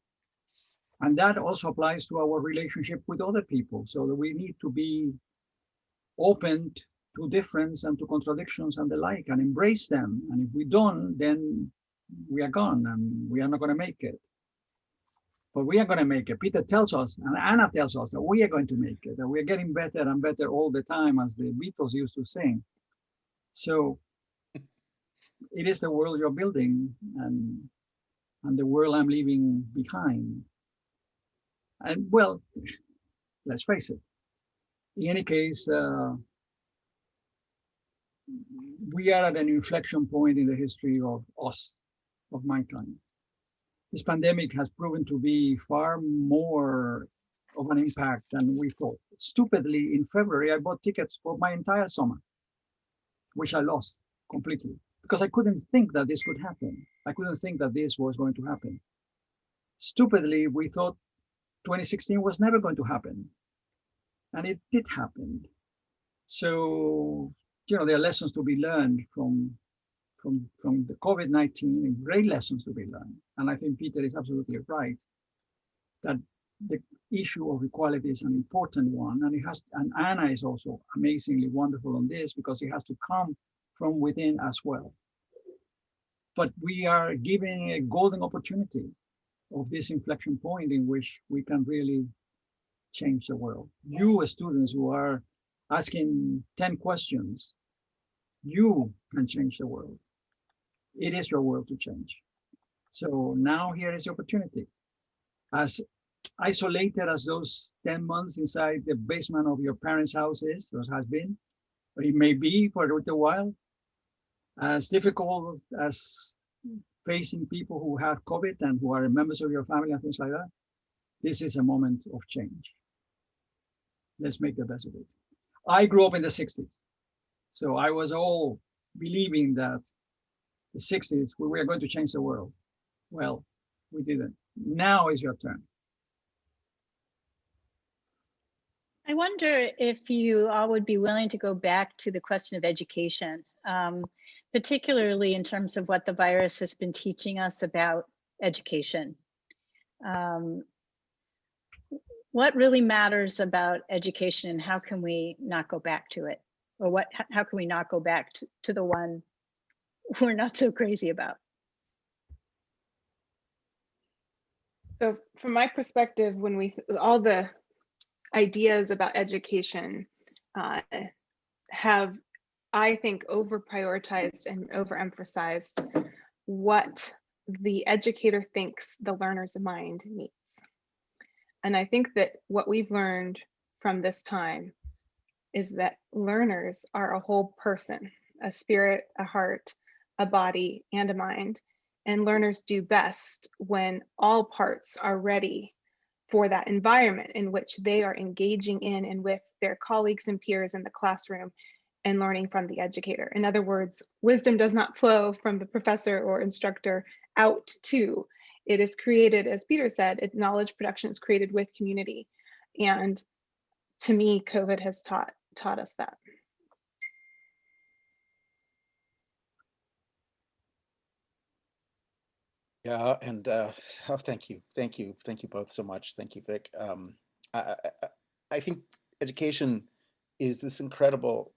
And that also applies to our relationship with other people. So that we need to be open to difference and to contradictions and the like, and embrace them. And if we don't, then we are gone and we are not going to make it. But we are going to make it. Peter tells us, and Anna tells us, that we are going to make it, that we're getting better and better all the time, as the Beatles used to sing. So it is the world you're building and the world I'm leaving behind. And well, let's face it. In any case, we are at an inflection point in the history of us, of mankind. This pandemic has proven to be far more of an impact than we thought. Stupidly, in February, I bought tickets for my entire summer, which I lost completely because I couldn't think that this could happen. I couldn't think that this was going to happen. Stupidly, we thought 2016 was never going to happen. And it did happen. So, there are lessons to be learned from the COVID-19, great lessons to be learned. And I think Peter is absolutely right that the issue of equality is an important one. And Anna is also amazingly wonderful on this because it has to come from within as well. But we are giving a golden opportunity of this inflection point in which we can really change the world. You as students who are asking 10 questions, you can change the world. It is your world to change. So now here is the opportunity. As isolated as those 10 months inside the basement of your parents' house is, or has been, but it may be for a little while, as difficult as facing people who have COVID and who are members of your family and things like that, this is a moment of change. Let's make the best of it. I grew up in the 60s. So I was all believing that the 60s, we were going to change the world. Well, we didn't. Now is your turn. I wonder if you all would be willing to go back to the question of education, particularly in terms of what the virus has been teaching us about education. What really matters about education, and how can we not go back to it? Or how can we not go back to the one we're not so crazy about? So from my perspective, when all the ideas about education have, I think, over prioritized and overemphasized what the educator thinks the learner's mind needs. And I think that what we've learned from this time is that learners are a whole person, a spirit, a heart, a body, and a mind. And learners do best when all parts are ready for that environment in which they are engaging in and with their colleagues and peers in the classroom and learning from the educator. In other words, wisdom does not flow from the professor or instructor out to. It is created, as Peter said, knowledge production is created with community. And to me, COVID has taught us that. Yeah, and oh, thank you both so much. Thank you, Vic. I think education is this incredible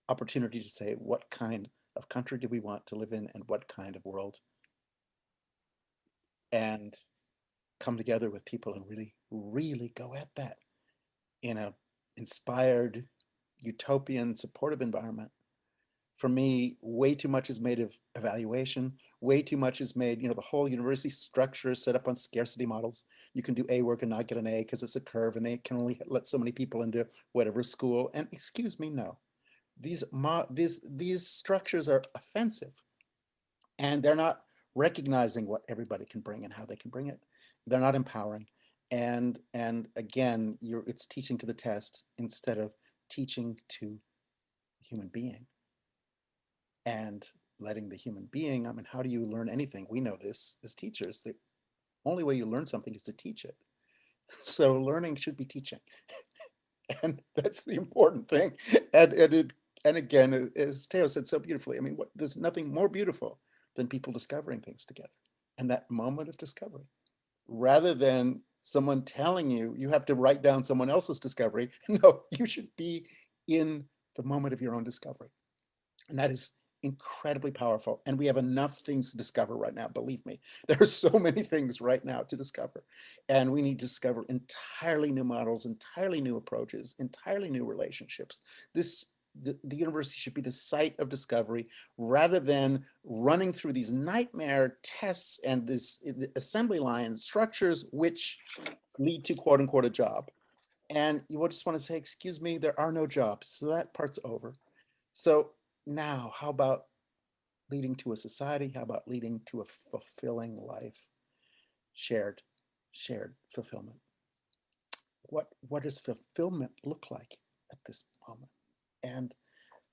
opportunity to say what kind of country do we want to live in and what kind of world, and come together with people and really go at that in a inspired, utopian, supportive environment. For me, way too much is made of evaluation. Way too much is made, the whole university structure is set up on scarcity models. You can do A work and not get an A because it's a curve and they can only let so many people into whatever school. And excuse me, no. These structures are offensive and they're not recognizing what everybody can bring and how they can bring it. They're not empowering. And again, it's teaching to the test instead of teaching to human being. And letting the human being, how do you learn anything? We know this as teachers. The only way you learn something is to teach it. So learning should be teaching. And that's the important thing. And again, as Teo said so beautifully, there's nothing more beautiful than people discovering things together. And that moment of discovery, rather than someone telling you, you have to write down someone else's discovery. No, you should be in the moment of your own discovery. And that is incredibly powerful. And we have enough things to discover right now. Believe me, there are so many things right now to discover. And we need to discover entirely new models, entirely new approaches, entirely new relationships. The university should be the site of discovery rather than running through these nightmare tests and this assembly line structures, which lead to quote unquote a job. And you just want to say, excuse me, there are no jobs. So that part's over. So now, how about leading to a society? How about leading to a fulfilling life? Shared fulfillment. What does fulfillment look like at this moment? And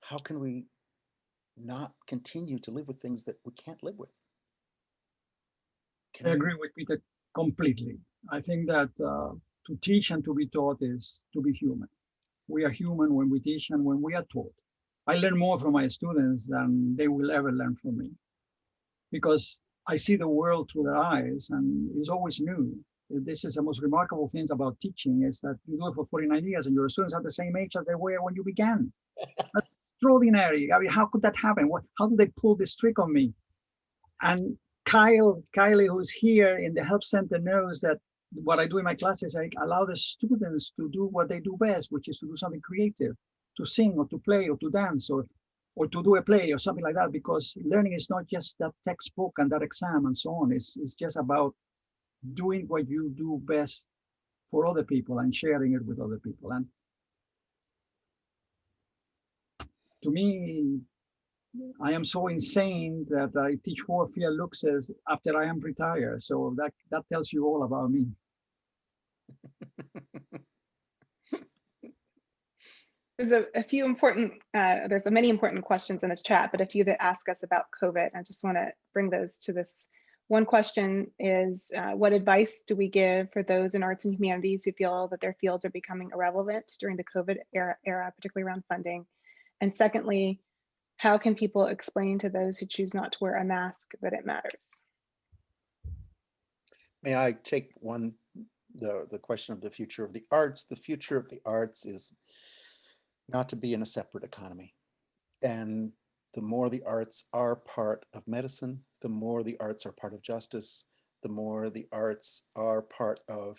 how can we not continue to live with things that we can't live with? I agree with Peter completely. I think that to teach and to be taught is to be human. We are human when we teach and when we are taught. I learn more from my students than they will ever learn from me, because I see the world through their eyes and it's always new. This is the most remarkable thing about teaching, is that you do it for 49 years and your students are the same age as they were when you began. That's extraordinary. How could that happen? How do they pull this trick on me? And Kylie, who's here in the help center, knows that what I do in my classes, I allow the students to do what they do best, which is to do something creative, to sing or to play or to dance or to do a play or something like that, because learning is not just that textbook and that exam and so on. It's just about doing what you do best for other people and sharing it with other people. And to me, I am so insane that I teach 4 Fear Luxes after I am retired. So that tells you all about me. There's a few important, there's many important questions in this chat, but a few that ask us about COVID. I just want to bring those to this. One question is, what advice do we give for those in arts and humanities who feel that their fields are becoming irrelevant during the COVID era, particularly around funding? And secondly, how can people explain to those who choose not to wear a mask that it matters? May I take the question of the future of the arts? The future of the arts is not to be in a separate economy. And the more the arts are part of medicine, the more the arts are part of justice, the more the arts are part of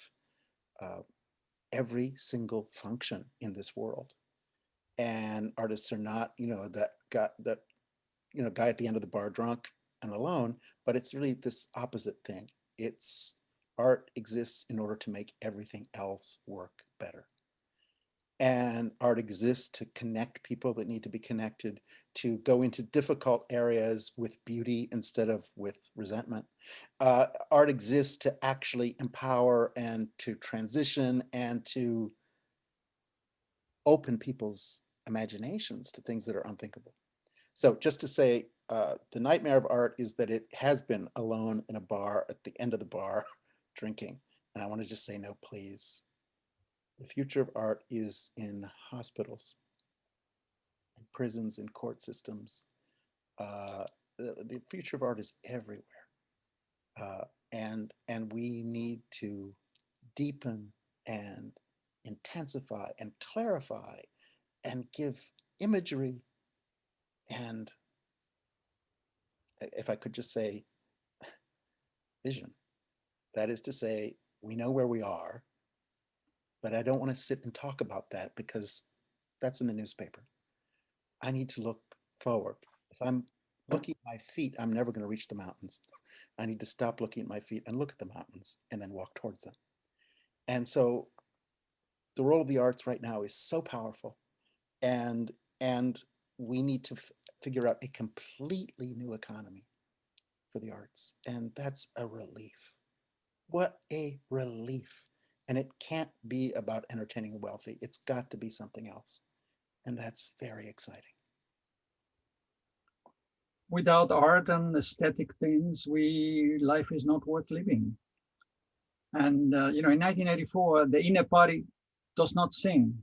every single function in this world. And artists are not, that guy at the end of the bar drunk. and alone, but it's really this opposite thing. It's art exists in order to make everything else work better. And art exists to connect people that need to be connected, to go into difficult areas with beauty instead of with resentment. Art exists to actually empower and to transition and to open people's imaginations to things that are unthinkable. So just to say, the nightmare of art is that it has been alone in a bar at the end of the bar drinking. And I want to just say, no, please. The future of art is in hospitals, in prisons, in court systems. The future of art is everywhere. And we need to deepen and intensify and clarify and give imagery and, if I could just say, vision. That is to say, we know where we are, but I don't want to sit and talk about that because that's in the newspaper. I need to look forward. If I'm looking at my feet, I'm never going to reach the mountains. I need to stop looking at my feet and look at the mountains and then walk towards them. And so the role of the arts right now is so powerful, and we need to figure out a completely new economy for the arts. And that's a relief. What a relief. And it can't be about entertaining the wealthy. It's got to be something else. And that's very exciting. Without art and aesthetic things, life is not worth living. And in 1984, the inner party does not sing.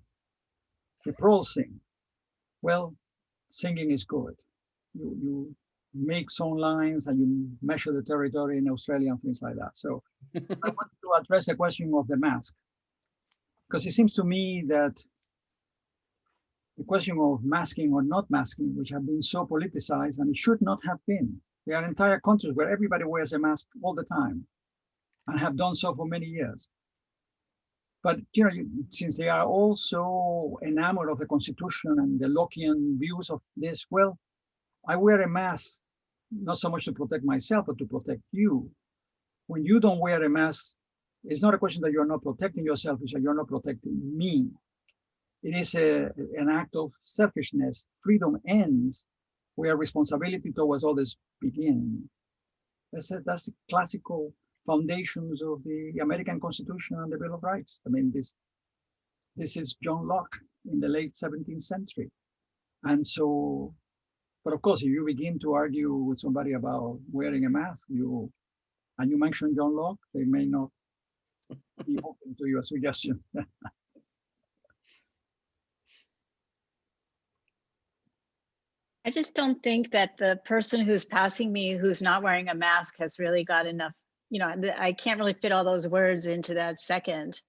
The proles sing. Well, singing is good. You make song lines and you measure the territory in Australia and things like that. So I want to address the question of the mask, because it seems to me that the question of masking or not masking, which have been so politicized, and it should not have been. There are entire countries where everybody wears a mask all the time and have done so for many years. But since they are also enamored of the Constitution and the Lockean views of this, well, I wear a mask, not so much to protect myself, but to protect you. When you don't wear a mask, it's not a question that you're not protecting yourself, it's that you're not protecting me. It is an act of selfishness. Freedom ends where responsibility towards others begins. That's the classical foundations of the American Constitution and the Bill of Rights. I mean, this is John Locke in the late 17th century. And so, but of course, if you begin to argue with somebody about wearing a mask, and you mention John Locke, they may not be open to your suggestion. I just don't think that the person who's passing me who's not wearing a mask has really got enough, I can't really fit all those words into that second.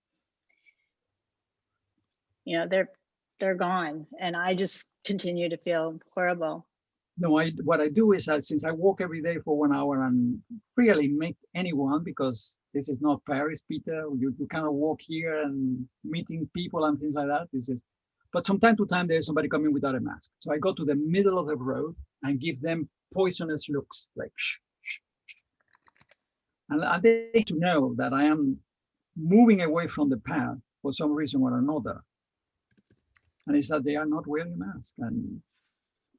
They're gone, and I just continue to feel horrible. No, what I do is that since I walk every day for 1 hour and really meet anyone, because this is not Paris, Peter, you cannot walk here and meeting people and things like that. But from time to time, there's somebody coming without a mask. So I go to the middle of the road and give them poisonous looks, like shh, shh, shh. And they need to know that I am moving away from the path for some reason or another. And it's that they are not wearing a mask. And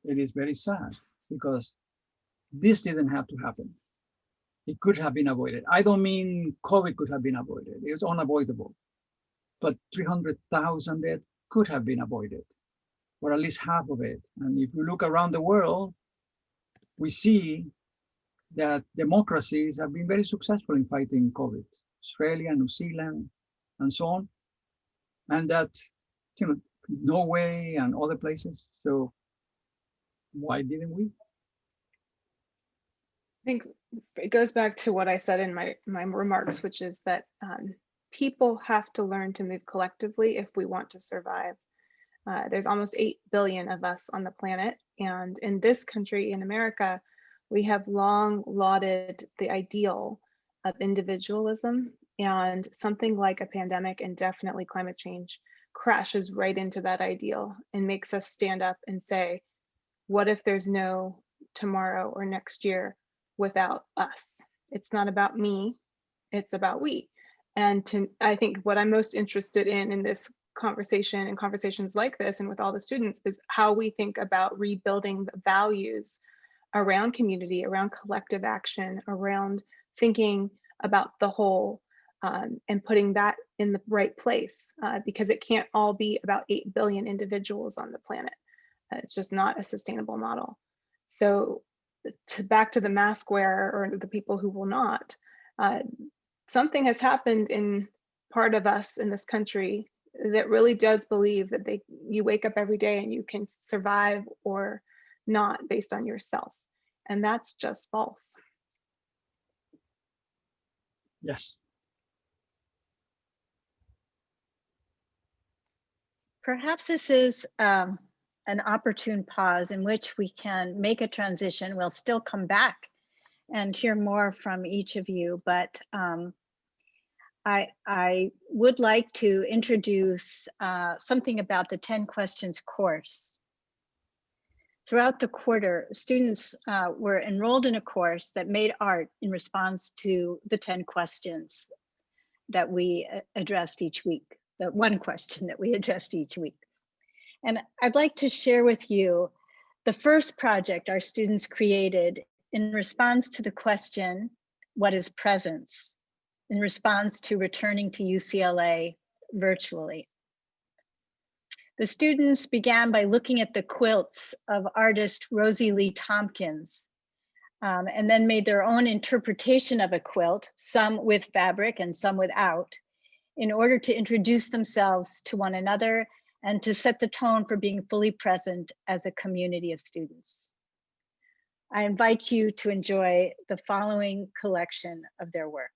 it is very sad because this didn't have to happen. It could have been avoided. I don't mean COVID could have been avoided. It was unavoidable. But 300,000 deaths could have been avoided, or at least half of it. And if you look around the world, we see that democracies have been very successful in fighting COVID. Australia, New Zealand, and so on. And that, Norway and other places. So why didn't we? I think it goes back to what I said in my remarks, which is that people have to learn to move collectively if we want to survive. There's almost 8 billion of us on the planet. And in this country, in America, we have long lauded the ideal of individualism, and something like a pandemic and definitely climate change crashes right into that ideal and makes us stand up and say, what if there's no tomorrow or next year without us. It's not about me, it's about we. And I think what I'm most interested in this conversation and conversations like this and with all the students is how we think about rebuilding the values around community, around collective action, around thinking about the whole, and putting that in the right place, because it can't all be about 8 billion individuals on the planet. It's just not a sustainable model. So back to the mask wearer or the people who will not, something has happened in part of us in this country that really does believe that you wake up every day and you can survive or not based on yourself. And that's just false. Yes. Perhaps this is an opportune pause in which we can make a transition. We'll still come back and hear more from each of you, but I would like to introduce something about the 10 questions course. Throughout the quarter, students were enrolled in a course that made art in response to the 10 questions that we addressed each week, the one question that we addressed each week. And I'd like to share with you the first project our students created in response to the question, what is presence? In response to returning to UCLA virtually. The students began by looking at the quilts of artist Rosie Lee Tompkins, and then made their own interpretation of a quilt, some with fabric and some without, in order to introduce themselves to one another and to set the tone for being fully present as a community of students. I invite you to enjoy the following collection of their work.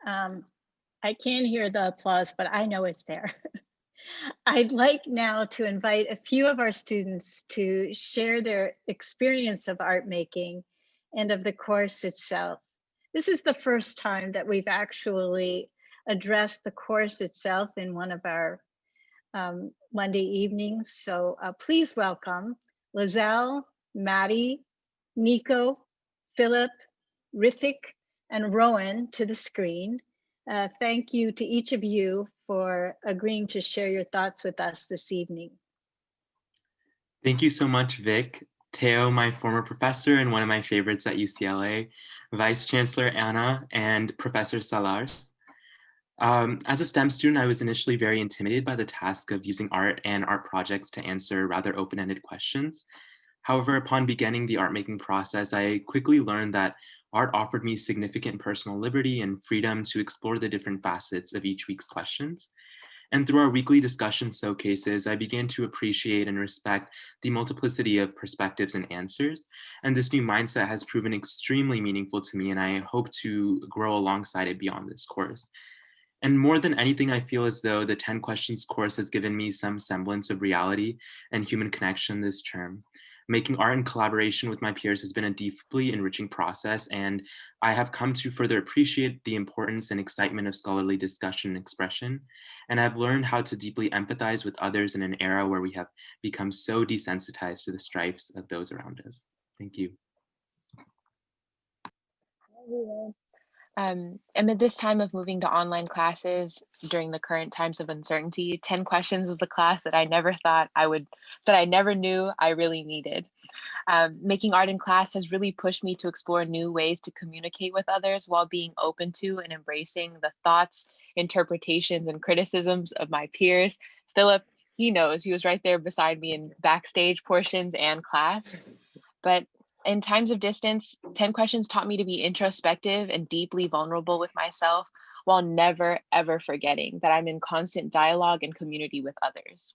I can't hear the applause, but I know it's there. I'd like now to invite a few of our students to share their experience of art making and of the course itself. This is the first time that we've actually addressed the course itself in one of our Monday evenings. So please welcome Lizelle, Maddie, Nico, Philip, Rithik, and Rowan to the screen. Thank you to each of you for agreeing to share your thoughts with us this evening. Thank you so much, Vic. Teo, my former professor and one of my favorites at UCLA, Vice Chancellor Anna, and Professor Sellars. As a STEM student, I was initially very intimidated by the task of using art and art projects to answer rather open-ended questions. However, upon beginning the art making process, I quickly learned that art offered me significant personal liberty and freedom to explore the different facets of each week's questions. And through our weekly discussion showcases, I began to appreciate and respect the multiplicity of perspectives and answers. And this new mindset has proven extremely meaningful to me, and I hope to grow alongside it beyond this course. And more than anything, I feel as though the 10 questions course has given me some semblance of reality and human connection this term. Making art in collaboration with my peers has been a deeply enriching process, and I have come to further appreciate the importance and excitement of scholarly discussion and expression. And I've learned how to deeply empathize with others in an era where we have become so desensitized to the stripes of those around us. Thank you. Amid this time of moving to online classes during the current times of uncertainty, 10 questions was a class that I never thought that I never knew I really needed. Making art in class has really pushed me to explore new ways to communicate with others while being open to and embracing the thoughts, interpretations, and criticisms of my peers. Philip, he knows, he was right there beside me in backstage portions and class. But in times of distance, 10 questions taught me to be introspective and deeply vulnerable with myself while never, ever forgetting that I'm in constant dialogue and community with others.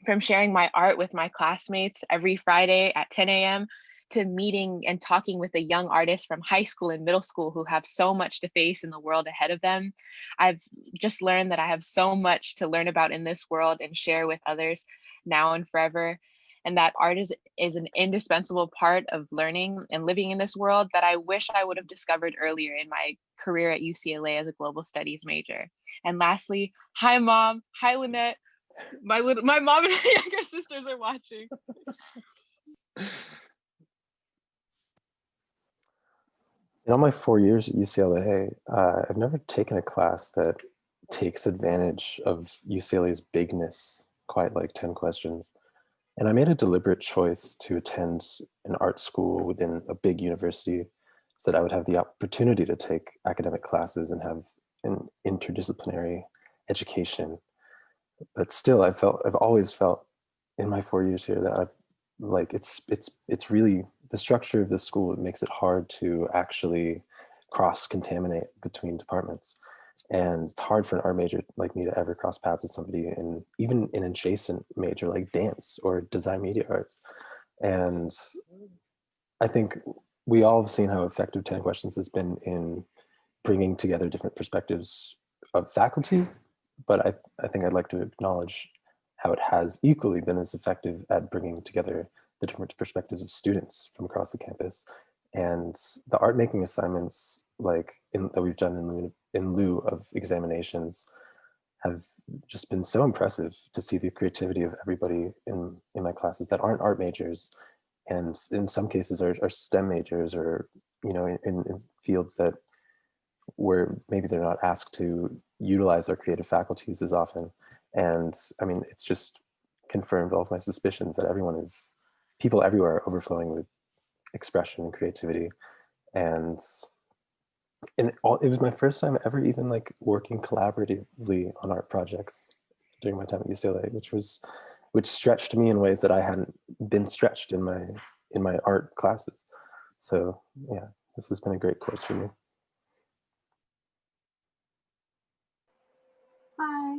From sharing my art with my classmates every Friday at 10 a.m. to meeting and talking with the young artists from high school and middle school who have so much to face in the world ahead of them, I've just learned that I have so much to learn about in this world and share with others now and forever. And that art is an indispensable part of learning and living in this world that I wish I would have discovered earlier in my career at UCLA as a global studies major. And lastly, hi mom, hi Lynette. My mom and my younger sisters are watching. In all my 4 years at UCLA, I've never taken a class that takes advantage of UCLA's bigness, quite like 10 questions. And I made a deliberate choice to attend an art school within a big university so that I would have the opportunity to take academic classes and have an interdisciplinary education. But still, I've always felt in my 4 years here that it's really the structure of the school. It makes it hard to actually cross-contaminate between departments. And it's hard for an art major like me to ever cross paths with somebody in even an adjacent major like dance or design media arts. And I think we all have seen how effective 10 questions has been in bringing together different perspectives of faculty, but I think I'd like to acknowledge how it has equally been as effective at bringing together the different perspectives of students from across the campus. And the art making assignments that we've done in lieu of examinations have just been so impressive to see the creativity of everybody in my classes that aren't art majors, and in some cases are STEM majors, or in fields that where maybe they're not asked to utilize their creative faculties as often. And I mean, it's just confirmed all of my suspicions that people everywhere are overflowing with expression and creativity. And it was my first time ever even like working collaboratively on art projects during my time at UCLA, which stretched me in ways that I hadn't been stretched in my art classes. So yeah, this has been a great course for me. Hi.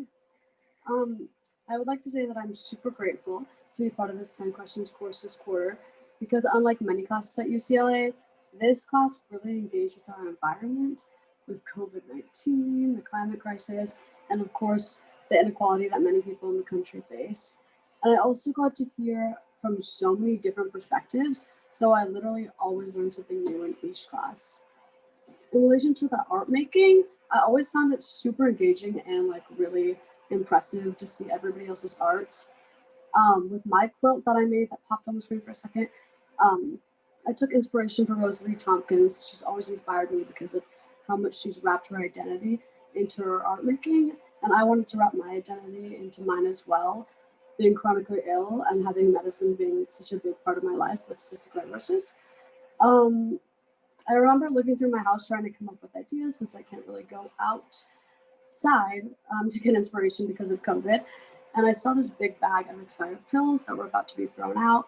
I would like to say that I'm super grateful to be part of this 10 questions course this quarter, because unlike many classes at UCLA, this class really engaged with our environment with COVID-19, the climate crisis, and of course, the inequality that many people in the country face. And I also got to hear from so many different perspectives, so I literally always learn something new in each class. In relation to the art making, I always found it super engaging and like really impressive to see everybody else's art. With my quilt that I made that popped on the screen for a second, I took inspiration from Rosalie Tompkins. She's always inspired me because of how much she's wrapped her identity into her art making. And I wanted to wrap my identity into mine as well, being chronically ill and having medicine being such a big part of my life with cystic fibrosis. I remember looking through my house trying to come up with ideas since I can't really go outside to get inspiration because of COVID. And I saw this big bag of expired pills that were about to be thrown out.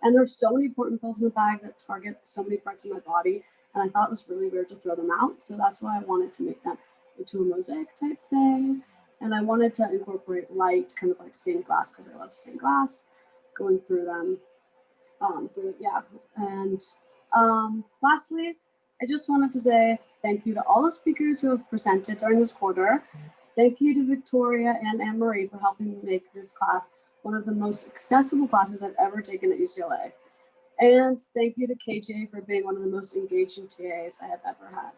And there's so many important pills in the bag that target so many parts of my body. And I thought it was really weird to throw them out. So that's why I wanted to make them into a mosaic type thing. And I wanted to incorporate light, kind of like stained glass, because I love stained glass, going through them. And lastly, I just wanted to say thank you to all the speakers who have presented during this quarter. Thank you to Victoria and Anne-Marie for helping me make this class one of the most accessible classes I've ever taken at UCLA. And thank you to KJ for being one of the most engaging TAs I have ever had.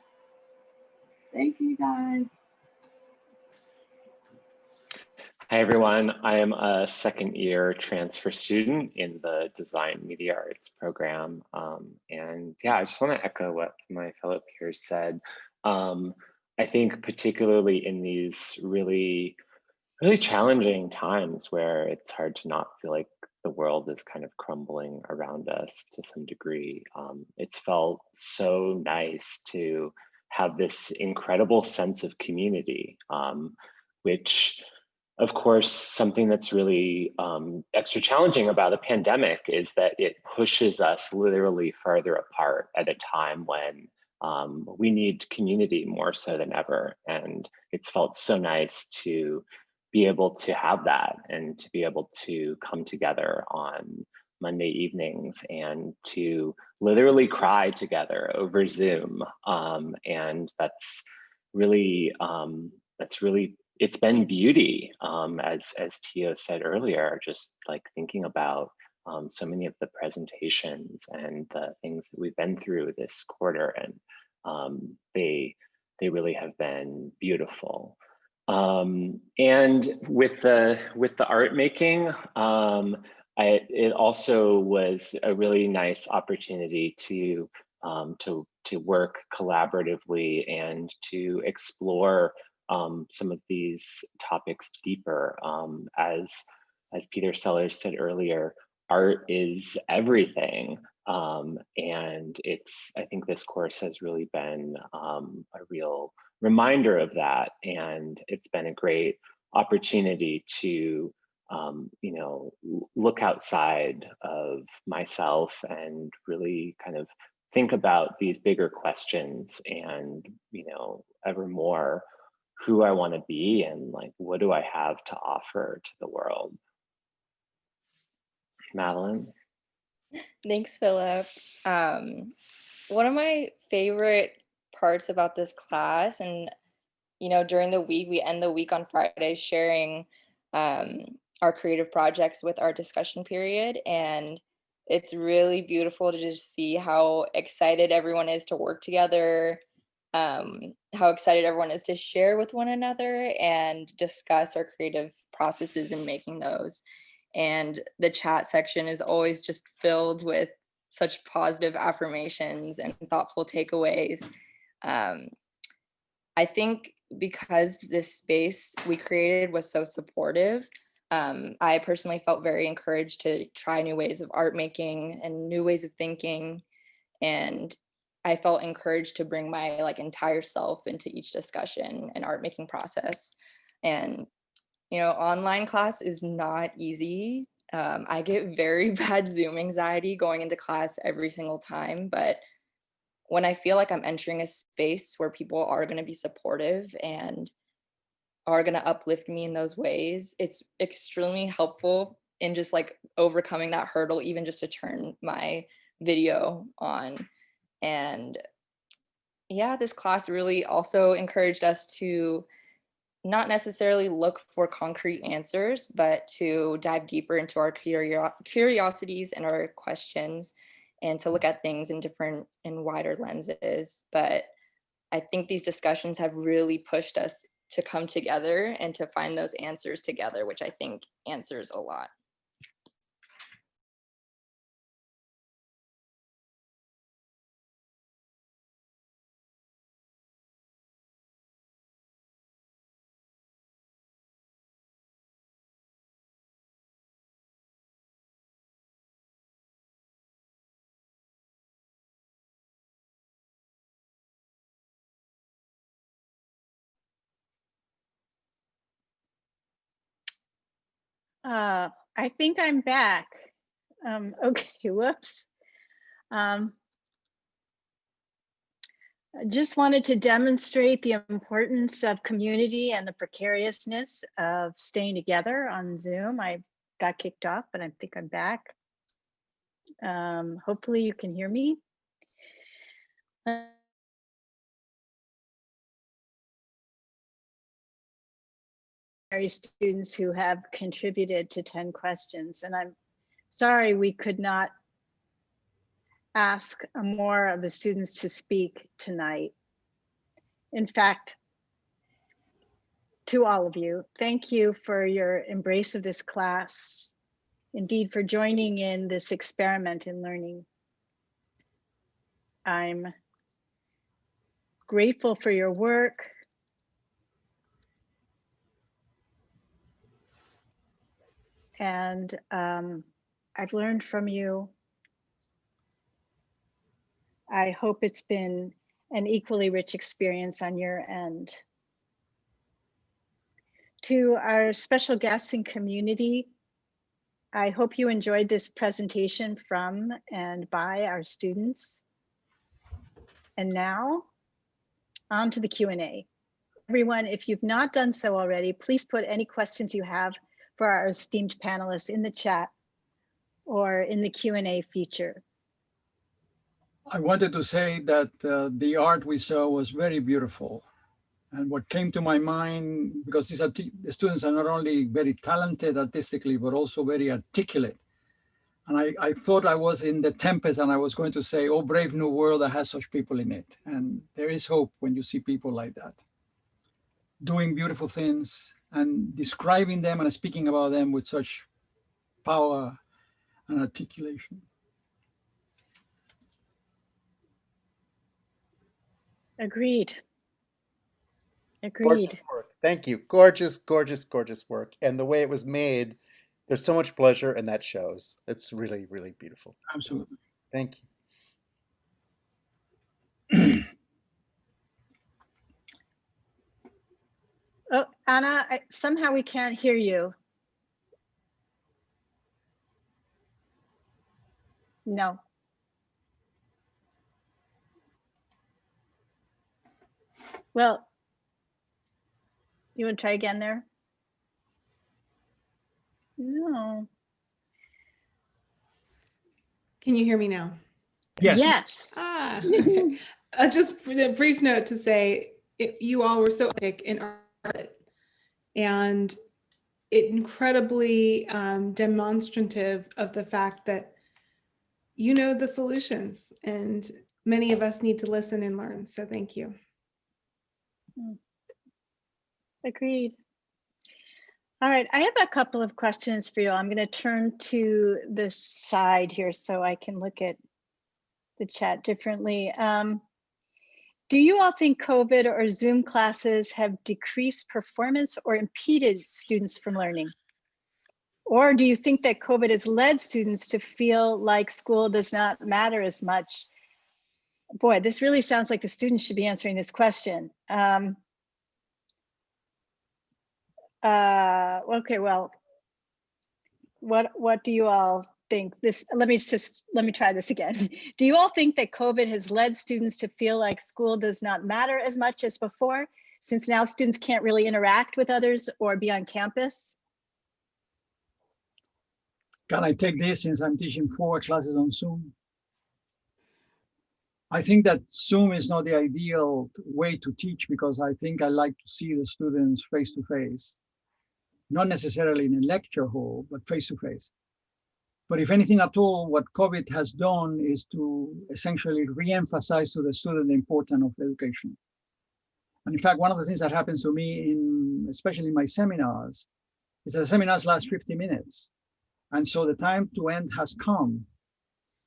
Thank you, guys. Hi, everyone. I am a second year transfer student in the Design Media Arts program. And yeah, I just want to echo what my fellow peers said. I think particularly in these really challenging times where it's hard to not feel like the world is kind of crumbling around us to some degree, it's felt so nice to have this incredible sense of community, which of course, something that's really extra challenging about the pandemic is that it pushes us literally further apart at a time when we need community more so than ever. And it's felt so nice to be able to have that and to be able to come together on Monday evenings and to literally cry together over Zoom. And that's really, it's been beauty, as Teo said earlier, just like thinking about so many of the presentations and the things that we've been through this quarter, and they really have been beautiful. And with the art making, it also was a really nice opportunity to work collaboratively and to explore some of these topics deeper. As Peter Sellars said earlier, art is everything. And I think this course has really been a real reminder of that. And it's been a great opportunity to look outside of myself and really kind of think about these bigger questions and, ever more who I want to be and like, what do I have to offer to the world? Madeline? Thanks, Philip. One of my favorite parts about this class, and during the week, we end the week on Fridays sharing our creative projects with our discussion period. And it's really beautiful to just see how excited everyone is to work together, how excited everyone is to share with one another and discuss our creative processes in making those. And the chat section is always just filled with such positive affirmations and thoughtful takeaways. I think because this space we created was so supportive, I personally felt very encouraged to try new ways of art making and new ways of thinking. And I felt encouraged to bring my entire self into each discussion and art making process. And online class is not easy. I get very bad Zoom anxiety going into class every single time, but when I feel like I'm entering a space where people are going to be supportive and are going to uplift me in those ways, it's extremely helpful in just overcoming that hurdle, even just to turn my video on. And yeah, this class really also encouraged us to not necessarily look for concrete answers, but to dive deeper into our curiosities and our questions, and to look at things in different and wider lenses. But I think these discussions have really pushed us to come together and to find those answers together, which I think answers a lot. I think I'm back. Okay, whoops. I just wanted to demonstrate the importance of community and the precariousness of staying together on Zoom. I got kicked off, but I think I'm back. Hopefully you can hear me. Students who have contributed to 10 questions, and I'm sorry we could not ask more of the students to speak tonight. In fact, to all of you, thank you for your embrace of this class, indeed for joining in this experiment in learning. I'm grateful for your work. And I've learned from you. I hope it's been an equally rich experience on your end. To our special guests and community, I hope you enjoyed this presentation from and by our students. And now, on to the Q&A. Everyone, if you've not done so already, please put any questions you have for our esteemed panelists in the chat or in the Q&A feature. I wanted to say that the art we saw was very beautiful. And what came to my mind, because the students are not only very talented artistically, but also very articulate. And I thought I was in the Tempest and I was going to say, oh, brave new world that has such people in it. And there is hope when you see people like that, doing beautiful things and describing them and speaking about them with such power and articulation. Agreed. Agreed. Gorgeous work. Thank you. Gorgeous, gorgeous, gorgeous work. And the way it was made, there's so much pleasure, and that shows. It's really, really beautiful. Absolutely. Thank you. Oh, Anna, somehow we can't hear you. No. Well, you want to try again there? No. Can you hear me now? Yes. Yes. Ah, okay. Just a brief note to say, you all were so epic in art, and incredibly demonstrative of the fact that you know the solutions, and many of us need to listen and learn. So thank you. Agreed. All right, I have a couple of questions for you. I'm going to turn to this side here so I can look at the chat differently. Do you all think COVID or Zoom classes have decreased performance or impeded students from learning? Or do you think that COVID has led students to feel like school does not matter as much? Boy, this really sounds like the students should be answering this question. Okay, well, what do you all think? Let me try this again. Do you all think that COVID has led students to feel like school does not matter as much as before, since now students can't really interact with others or be on campus? Can I take this since I'm teaching 4 classes on Zoom? I think that Zoom is not the ideal way to teach because I think I like to see the students face to face, not necessarily in a lecture hall, but face to face. But if anything at all, what COVID has done is to essentially re-emphasize to the student the importance of education. And in fact, one of the things that happens to me, especially in my seminars, is that the seminars last 50 minutes. And so the time to end has come.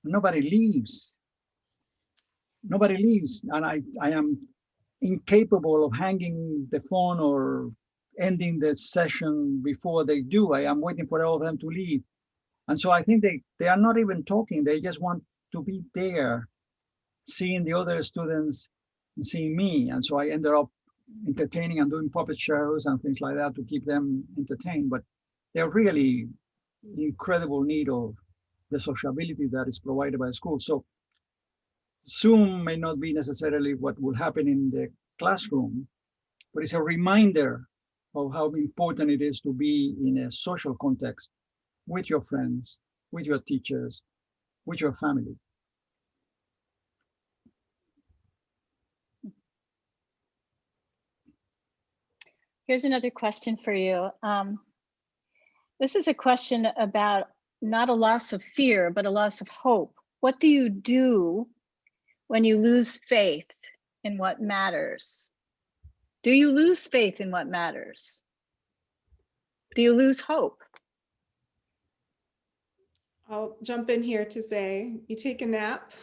Nobody leaves. Nobody leaves. And I am incapable of hanging the phone or ending the session before they do. I am waiting for all of them to leave. And so I think they are not even talking. They just want to be there, seeing the other students and seeing me. And so I ended up entertaining and doing puppet shows and things like that to keep them entertained. But they're really in incredible need of the sociability that is provided by the school. So Zoom may not be necessarily what will happen in the classroom, but it's a reminder of how important it is to be in a social context with your friends, with your teachers, with your family. Here's another question for you. This is a question about not a loss of fear, but a loss of hope. What do you do when you lose faith in what matters? Do you lose faith in what matters? Do you lose hope? I'll jump in here to say, you take a nap,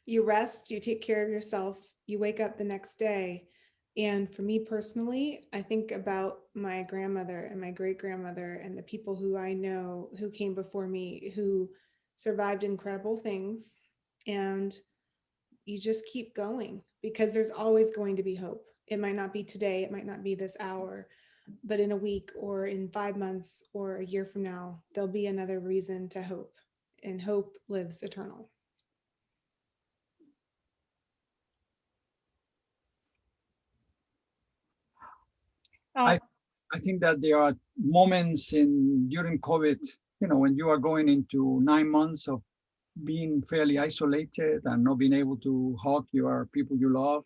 you rest, you take care of yourself, you wake up the next day. And for me personally, I think about my grandmother and my great-grandmother and the people who I know who came before me, who survived incredible things. And you just keep going because there's always going to be hope. It might not be today, it might not be this hour, but in a week or in 5 months or a year from now, there'll be another reason to hope, and hope lives eternal. I think that there are moments during COVID, when you are going into 9 months of being fairly isolated and not being able to hug your people you love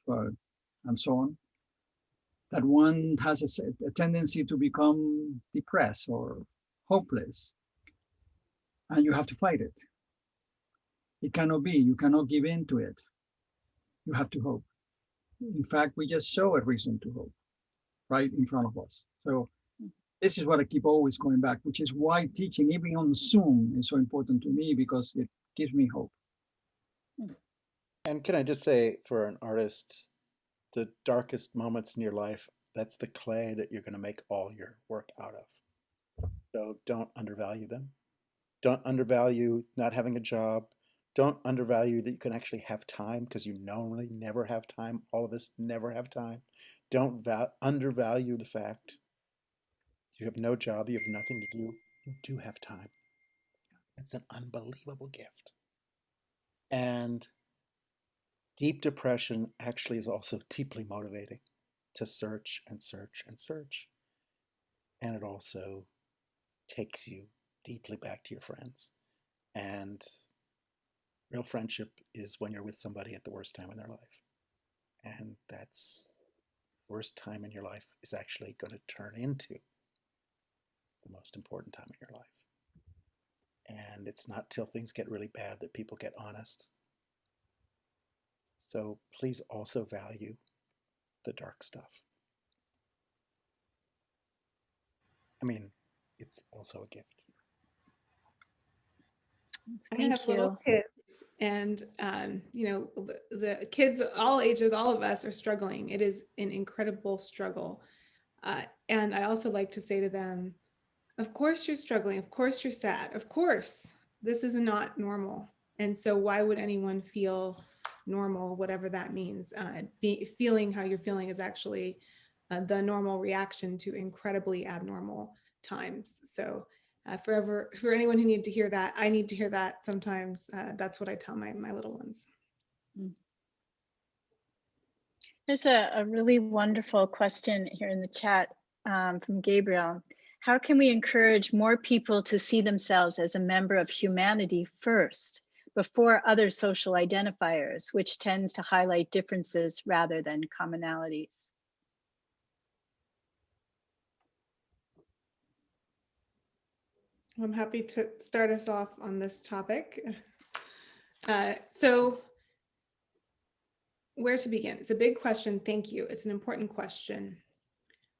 and so on, that one has a tendency to become depressed or hopeless, and you have to fight it. It cannot be. You cannot give in to it. You have to hope. In fact, we just saw a reason to hope right in front of us. So this is what I keep always going back, which is why teaching, even on Zoom, is so important to me, because it gives me hope. And can I just say, for an artist, the darkest moments in your life, that's the clay that you're going to make all your work out of. So don't undervalue them. Don't undervalue not having a job. Don't undervalue that you can actually have time, because you normally never have time. All of us never have time. Don't undervalue the fact you have no job, you have nothing to do. You do have time. It's an unbelievable gift. And deep depression actually is also deeply motivating to search and search and search. And it also takes you deeply back to your friends. And real friendship is when you're with somebody at the worst time in their life. And that's worst time in your life is actually going to turn into the most important time in your life. And it's not till things get really bad that people get honest. So please also value the dark stuff. I mean, it's also a gift. I have little kids, and the kids, all ages, all of us are struggling. It is an incredible struggle. And I also like to say to them, of course you're struggling, of course you're sad, of course this is not normal. And so why would anyone feel normal, whatever that means? Feeling how you're feeling is actually the normal reaction to incredibly abnormal times. So for anyone who needs to hear that, I need to hear that sometimes. That's what I tell my little ones. There's a really wonderful question here in the chat from Gabriel. How can we encourage more people to see themselves as a member of humanity first before other social identifiers, which tends to highlight differences rather than commonalities. I'm happy to start us off on this topic. So where to begin? It's a big question. Thank you. It's an important question.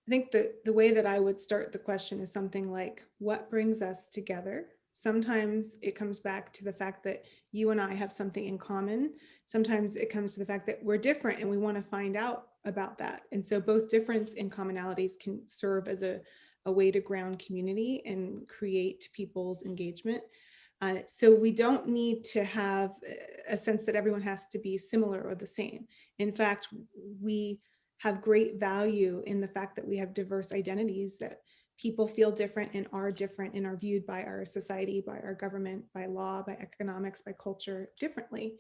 I think the way that I would start the question is something like, what brings us together? Sometimes it comes back to the fact that you and I have something in common. Sometimes it comes to the fact that we're different and we want to find out about that. And so both difference and commonalities can serve as a way to ground community and create people's engagement. So we don't need to have a sense that everyone has to be similar or the same. In fact, we have great value in the fact that we have diverse identities, that people feel different and are viewed by our society, by our government, by law, by economics, by culture differently.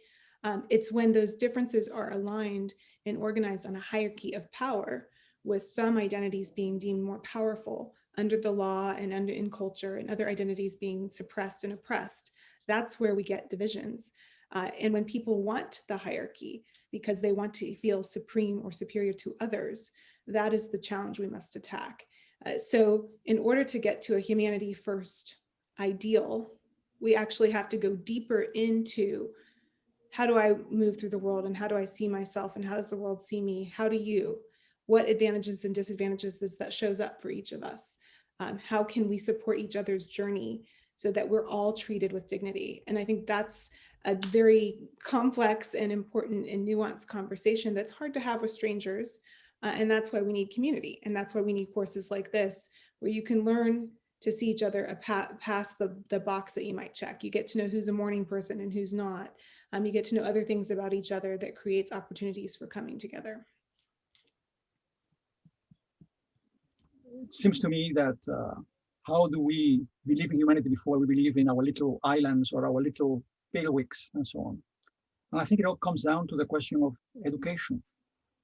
It's when those differences are aligned and organized on a hierarchy of power, with some identities being deemed more powerful under the law and in culture, and other identities being suppressed and oppressed. That's where we get divisions. And when people want the hierarchy because they want to feel supreme or superior to others, that is the challenge we must attack. So in order to get to a humanity first ideal, we actually have to go deeper into, how do I move through the world, and how do I see myself, and how does the world see me? How do you? What advantages and disadvantages that shows up for each of us? How can we support each other's journey so that we're all treated with dignity? And I think that's a very complex and important and nuanced conversation that's hard to have with strangers. And that's why we need community. And that's why we need courses like this, where you can learn to see each other past the box that you might check. You get to know who's a morning person and who's not. You get to know other things about each other that creates opportunities for coming together. It seems to me that how do we believe in humanity before we believe in our little islands or our little bailiwicks and so on? And I think it all comes down to the question of education.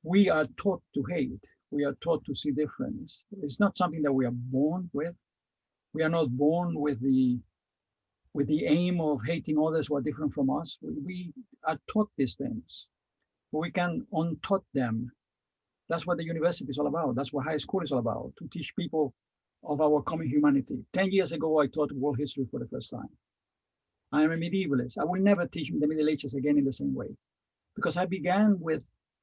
We are taught to hate. We are taught to see difference. It's not something that we are born with. We are not born with the aim of hating others who are different from us. We are taught these things. We can untaught them. That's what the university is all about. That's what high school is all about, to teach people of our common humanity. 10 years ago, I taught world history for the first time. I am a medievalist. I will never teach the Middle Ages again in the same way, because I began with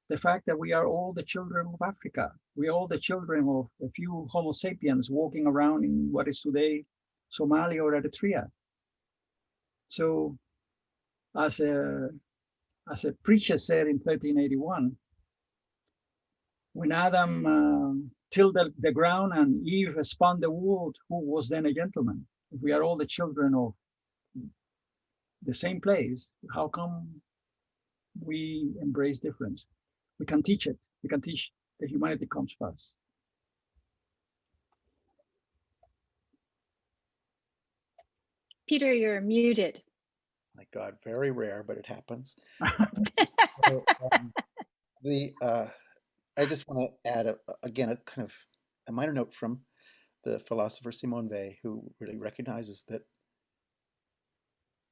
the fact that we are all the children of Africa. We are all the children of a few Homo sapiens walking around in what is today Somalia or Eritrea. So as a preacher said in 1381, when Adam tilled the ground and Eve spun the wool, who was then a gentleman? If we are all the children of the same place, how come we embrace difference? We can teach it. We can teach that humanity comes first. Peter, you're muted. My God, very rare, but it happens. I just want to add, again, a kind of a minor note from the philosopher Simone Weil, who really recognizes that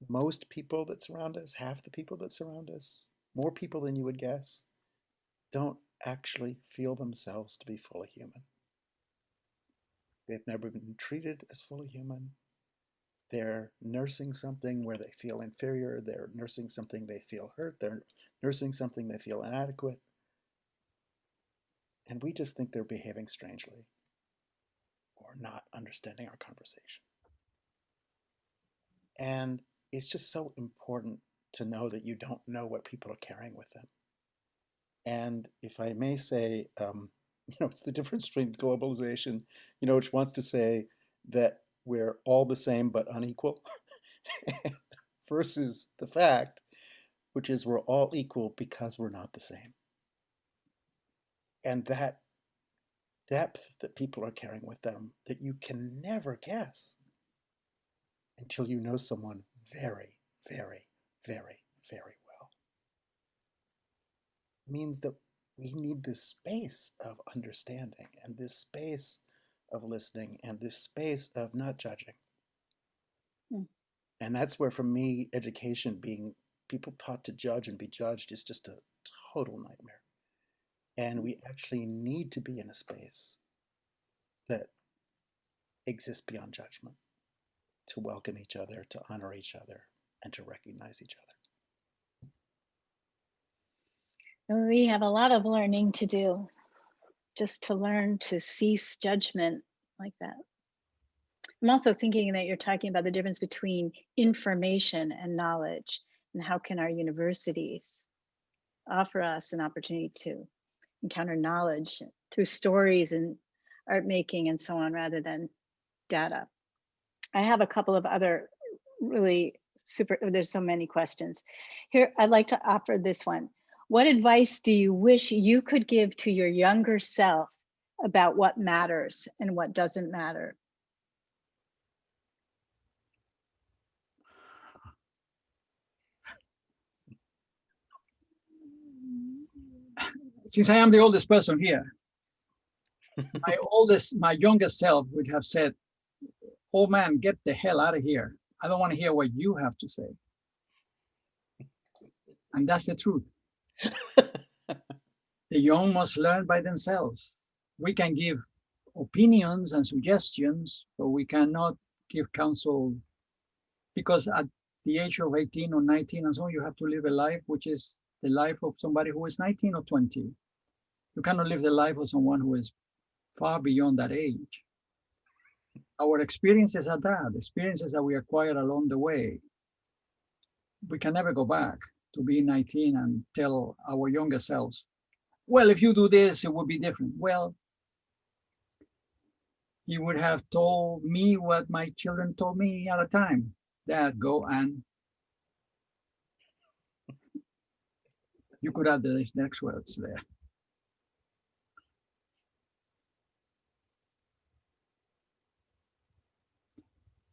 most people that surround us, half the people that surround us, more people than you would guess, don't actually feel themselves to be fully human. They've never been treated as fully human. They're nursing something where they feel inferior. They're nursing something they feel hurt. They're nursing something they feel inadequate. And we just think they're behaving strangely or not understanding our conversation. And it's just so important to know that you don't know what people are carrying with them. And if I may say, it's the difference between globalization, which wants to say that we're all the same but unequal, versus the fact, which is we're all equal because we're not the same. And that depth that people are carrying with them that you can never guess until you know someone very, very, very, very well, means that we need this space of understanding and this space of listening and this space of not judging. And that's where, for me, education, being people taught to judge and be judged, is just a total nightmare. And we actually need to be in a space that exists beyond judgment, to welcome each other, to honor each other, and to recognize each other. We have a lot of learning to do, just to learn to cease judgment like that. I'm also thinking that you're talking about the difference between information and knowledge, and how can our universities offer us an opportunity to encounter knowledge through stories and art making and so on, rather than data. I have a couple of other really there's so many questions. Here, I'd like to offer this one. What advice do you wish you could give to your younger self about what matters and what doesn't matter? Since I am the oldest person here, my youngest self would have said, "Oh man, get the hell out of here. I don't want to hear what you have to say." And that's the truth. The young must learn by themselves. We can give opinions and suggestions, but we cannot give counsel, because at the age of 18 or 19 and so on, you have to live a life which is the life of somebody who is 19 or 20. You cannot live the life of someone who is far beyond that age. Our experiences are that, experiences that we acquire along the way. We can never go back to being 19 and tell our younger selves, well, if you do this, it would be different. Well, you would have told me what my children told me at a time. Dad, go and... You could add these next words there.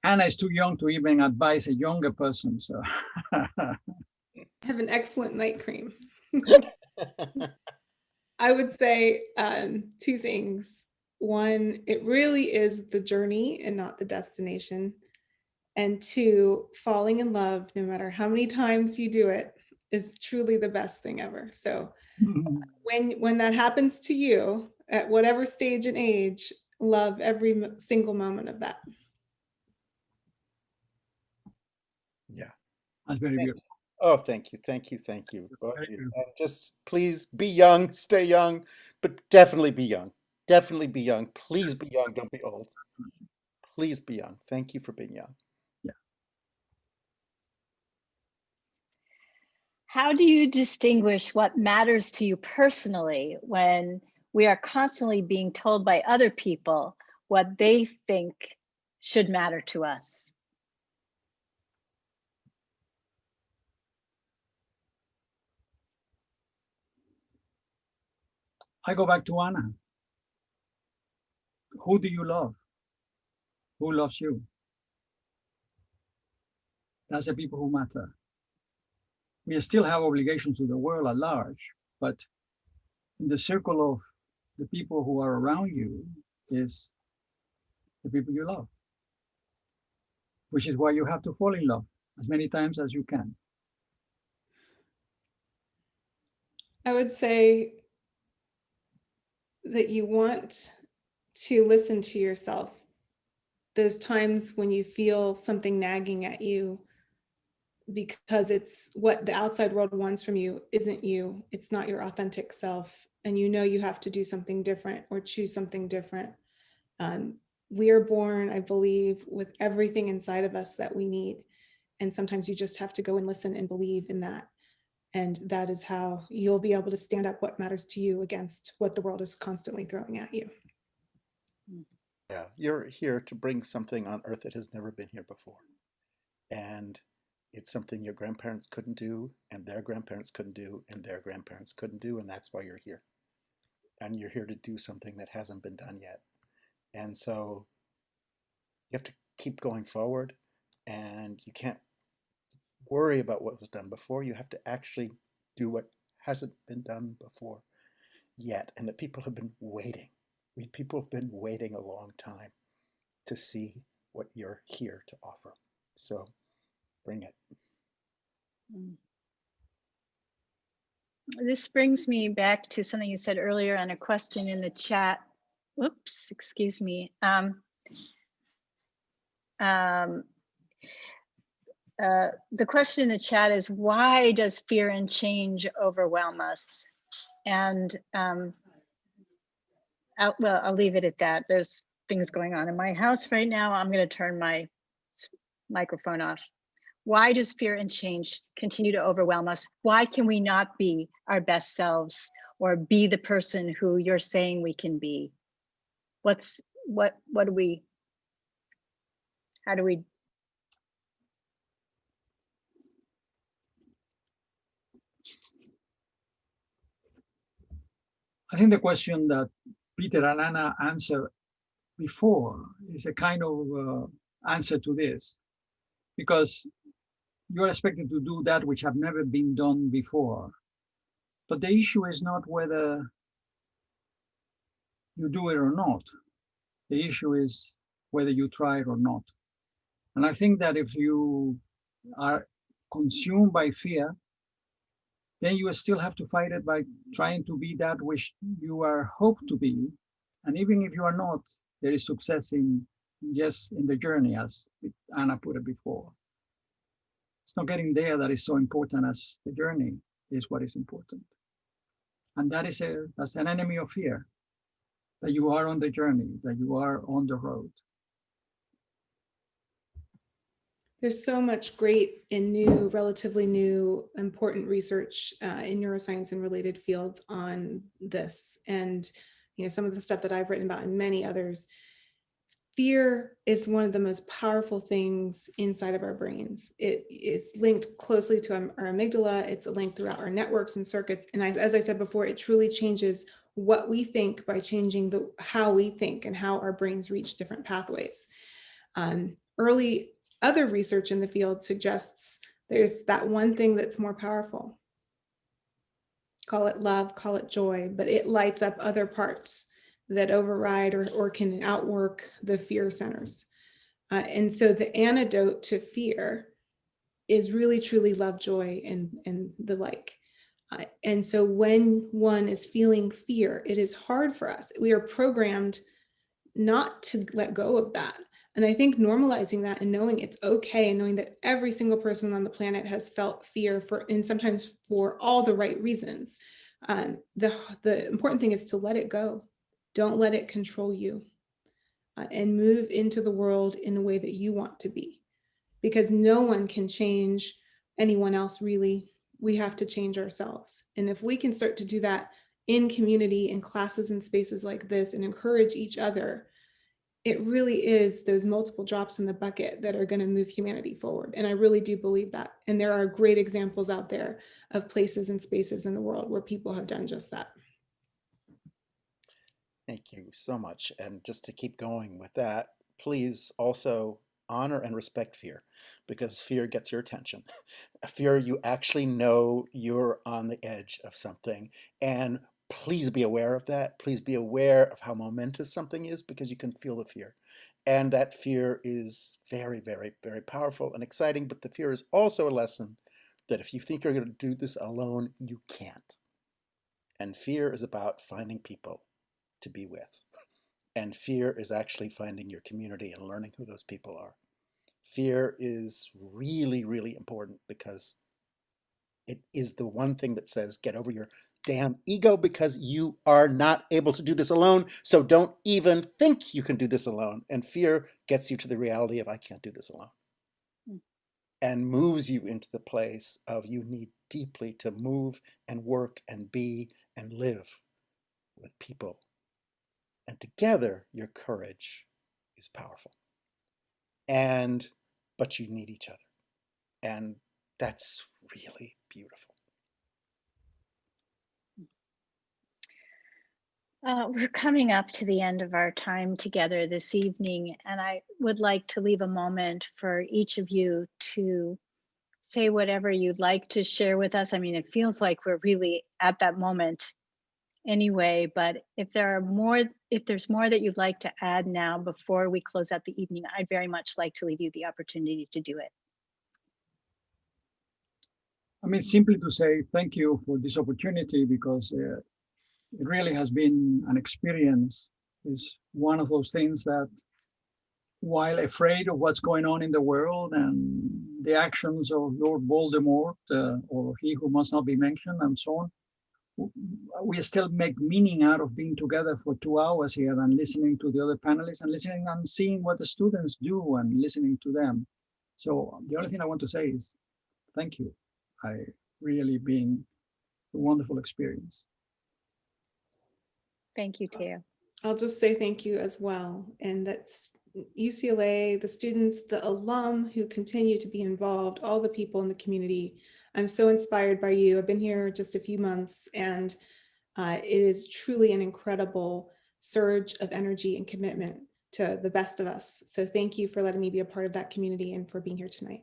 Anna is too young to even advise a younger person, so. Have an excellent night cream. I would say two things. One, it really is the journey and not the destination. And two, falling in love, no matter how many times you do it, is truly the best thing ever. So when that happens to you, at whatever stage and age, love every single moment of that. Yeah. That's very beautiful. Oh, thank you, thank you, thank you. Just please be young, stay young, but definitely be young. Definitely be young. Please be young, don't be old. Please be young. Thank you for being young. Yeah. How do you distinguish what matters to you personally when we are constantly being told by other people what they think should matter to us? I go back to Anna. Who do you love? Who loves you? That's the people who matter. We still have obligations to the world at large, but in the circle of the people who are around you is the people you love, which is why you have to fall in love as many times as you can. I would say that you want to listen to yourself. Those times when you feel something nagging at you because it's what the outside world wants from you isn't you, it's not your authentic self, and you know you have to do something different or choose something different. We are born, I believe, with everything inside of us that we need. And sometimes you just have to go and listen and believe in that. And that is how you'll be able to stand up what matters to you against what the world is constantly throwing at you. Yeah, you're here to bring something on earth that has never been here before. And it's something your grandparents couldn't do, and their grandparents couldn't do, and their grandparents couldn't do, and that's why you're here. And you're here to do something that hasn't been done yet. And so you have to keep going forward, and you can't worry about what was done before. You have to actually do what hasn't been done before yet, and that people have been waiting. People have been waiting a long time to see what you're here to offer. So Bring it. This brings me back to something you said earlier and a question in the chat. Whoops, excuse me. The question in the chat is, why does fear and change overwhelm us? And I'll leave it at that. There's things going on in my house right now. I'm going to turn my microphone off. Why does fear and change continue to overwhelm us? Why can we not be our best selves or be the person who you're saying we can be? What do we, how do we? I think the question that Peter and Anna answered before is a kind of answer to this, because you are expected to do that which have never been done before. But the issue is not whether you do it or not. The issue is whether you try it or not. And I think that if you are consumed by fear, then you still have to fight it by trying to be that which you are hoped to be. And even if you are not, there is success in the journey, as Anna put it before. It's not getting there that is so important as the journey is what is important. And that's an enemy of fear, that you are on the journey, that you are on the road. There's so much great and new, relatively new, important research in neuroscience and related fields on this. And some of the stuff that I've written about and many others. Fear is one of the most powerful things inside of our brains. It is linked closely to our amygdala. It's linked throughout our networks and circuits. And as I said before, it truly changes what we think by changing how we think and how our brains reach different pathways. Early other research in the field suggests there's that one thing that's more powerful. Call it love, call it joy, but it lights up other parts that override or can outwork the fear centers. And so the antidote to fear is really truly love, joy, and the like. And so when one is feeling fear, it is hard for us. We are programmed not to let go of that. And I think normalizing that and knowing it's okay, and knowing that every single person on the planet has felt fear and sometimes for all the right reasons. The important thing is to let it go. Don't let it control you, and move into the world in the way that you want to be, because no one can change anyone else, really. We have to change ourselves. And if we can start to do that in community, in classes and spaces like this, and encourage each other, it really is those multiple drops in the bucket that are going to move humanity forward. And I really do believe that. And there are great examples out there of places and spaces in the world where people have done just that. Thank you so much. And just to keep going with that, please also honor and respect fear, because fear gets your attention. Fear, you actually know you're on the edge of something, and please be aware of that. Please be aware of how momentous something is, because you can feel the fear. And that fear is very, very, very powerful and exciting, but the fear is also a lesson that if you think you're going to do this alone, you can't. And fear is about finding people to be with. And fear is actually finding your community and learning who those people are. Fear is really, really important, because it is the one thing that says, get over your damn ego, because you are not able to do this alone. So don't even think you can do this alone. And fear gets you to the reality of, I can't do this alone. And moves you into the place of you need deeply to move and work and be and live with people. And together, your courage is powerful. But you need each other. And that's really beautiful. We're coming up to the end of our time together this evening, and I would like to leave a moment for each of you to say whatever you'd like to share with us. I mean, it feels like we're really at that moment anyway, but if there's more that you'd like to add now before we close out the evening, I'd very much like to leave you the opportunity to do it. I mean, simply to say thank you for this opportunity, because it really has been an experience. It's one of those things that, while afraid of what's going on in the world and the actions of Lord Voldemort, or he who must not be mentioned, and so on, we still make meaning out of being together for 2 hours here and listening to the other panelists and listening and seeing what the students do and listening to them. So the only thing I want to say is thank you. I really been a wonderful experience. Thank you, Teo. I'll just say thank you as well. And that's UCLA, the students, the alum who continue to be involved, all the people in the community. I'm so inspired by you. I've been here just a few months, and it is truly an incredible surge of energy and commitment to the best of us. So thank you for letting me be a part of that community and for being here tonight.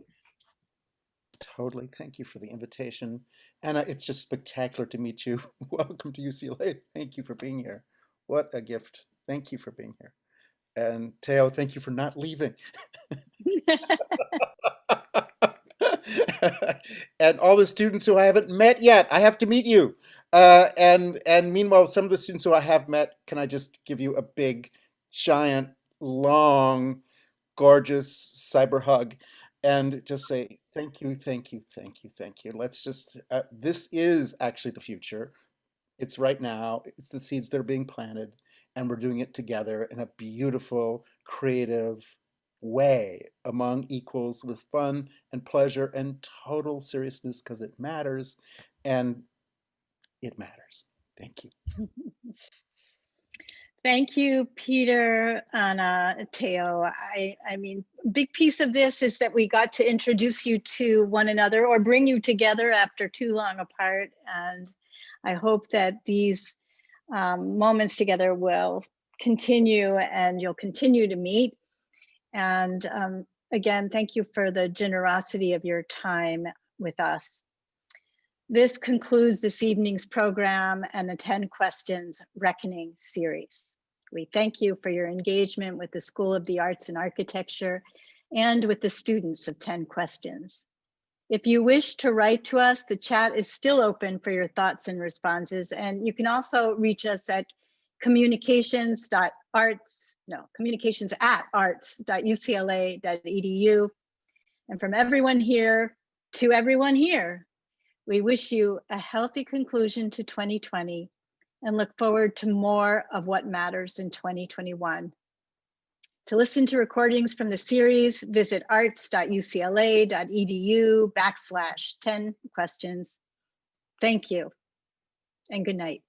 Totally. Thank you for the invitation. Anna, it's just spectacular to meet you. Welcome to UCLA. Thank you for being here. What a gift. Thank you for being here. And Teo, thank you for not leaving. And all the students who I haven't met yet, I have to meet you. And meanwhile, some of the students who I have met, can I just give you a big, giant, long, gorgeous cyber hug and just say thank you, thank you, thank you, thank you. Let's just, this is actually the future. It's right now. It's the seeds that are being planted, and we're doing it together in a beautiful, creative way among equals, with fun and pleasure and total seriousness, because it matters, and it matters. Thank you. Thank you, Peter, Anna, Teo. I mean, a big piece of this is that we got to introduce you to one another, or bring you together after too long apart. And I hope that these moments together will continue, and you'll continue to meet. And again, thank you for the generosity of your time with us. This concludes this evening's program and the 10 Questions Reckoning series. We thank you for your engagement with the School of the Arts and Architecture and with the students of 10 Questions. If you wish to write to us, the chat is still open for your thoughts and responses, and you can also reach us at communications@arts.ucla.edu. And from everyone here to everyone here, we wish you a healthy conclusion to 2020 and look forward to more of what matters in 2021. To listen to recordings from the series, visit arts.ucla.edu/10 questions. Thank you and good night.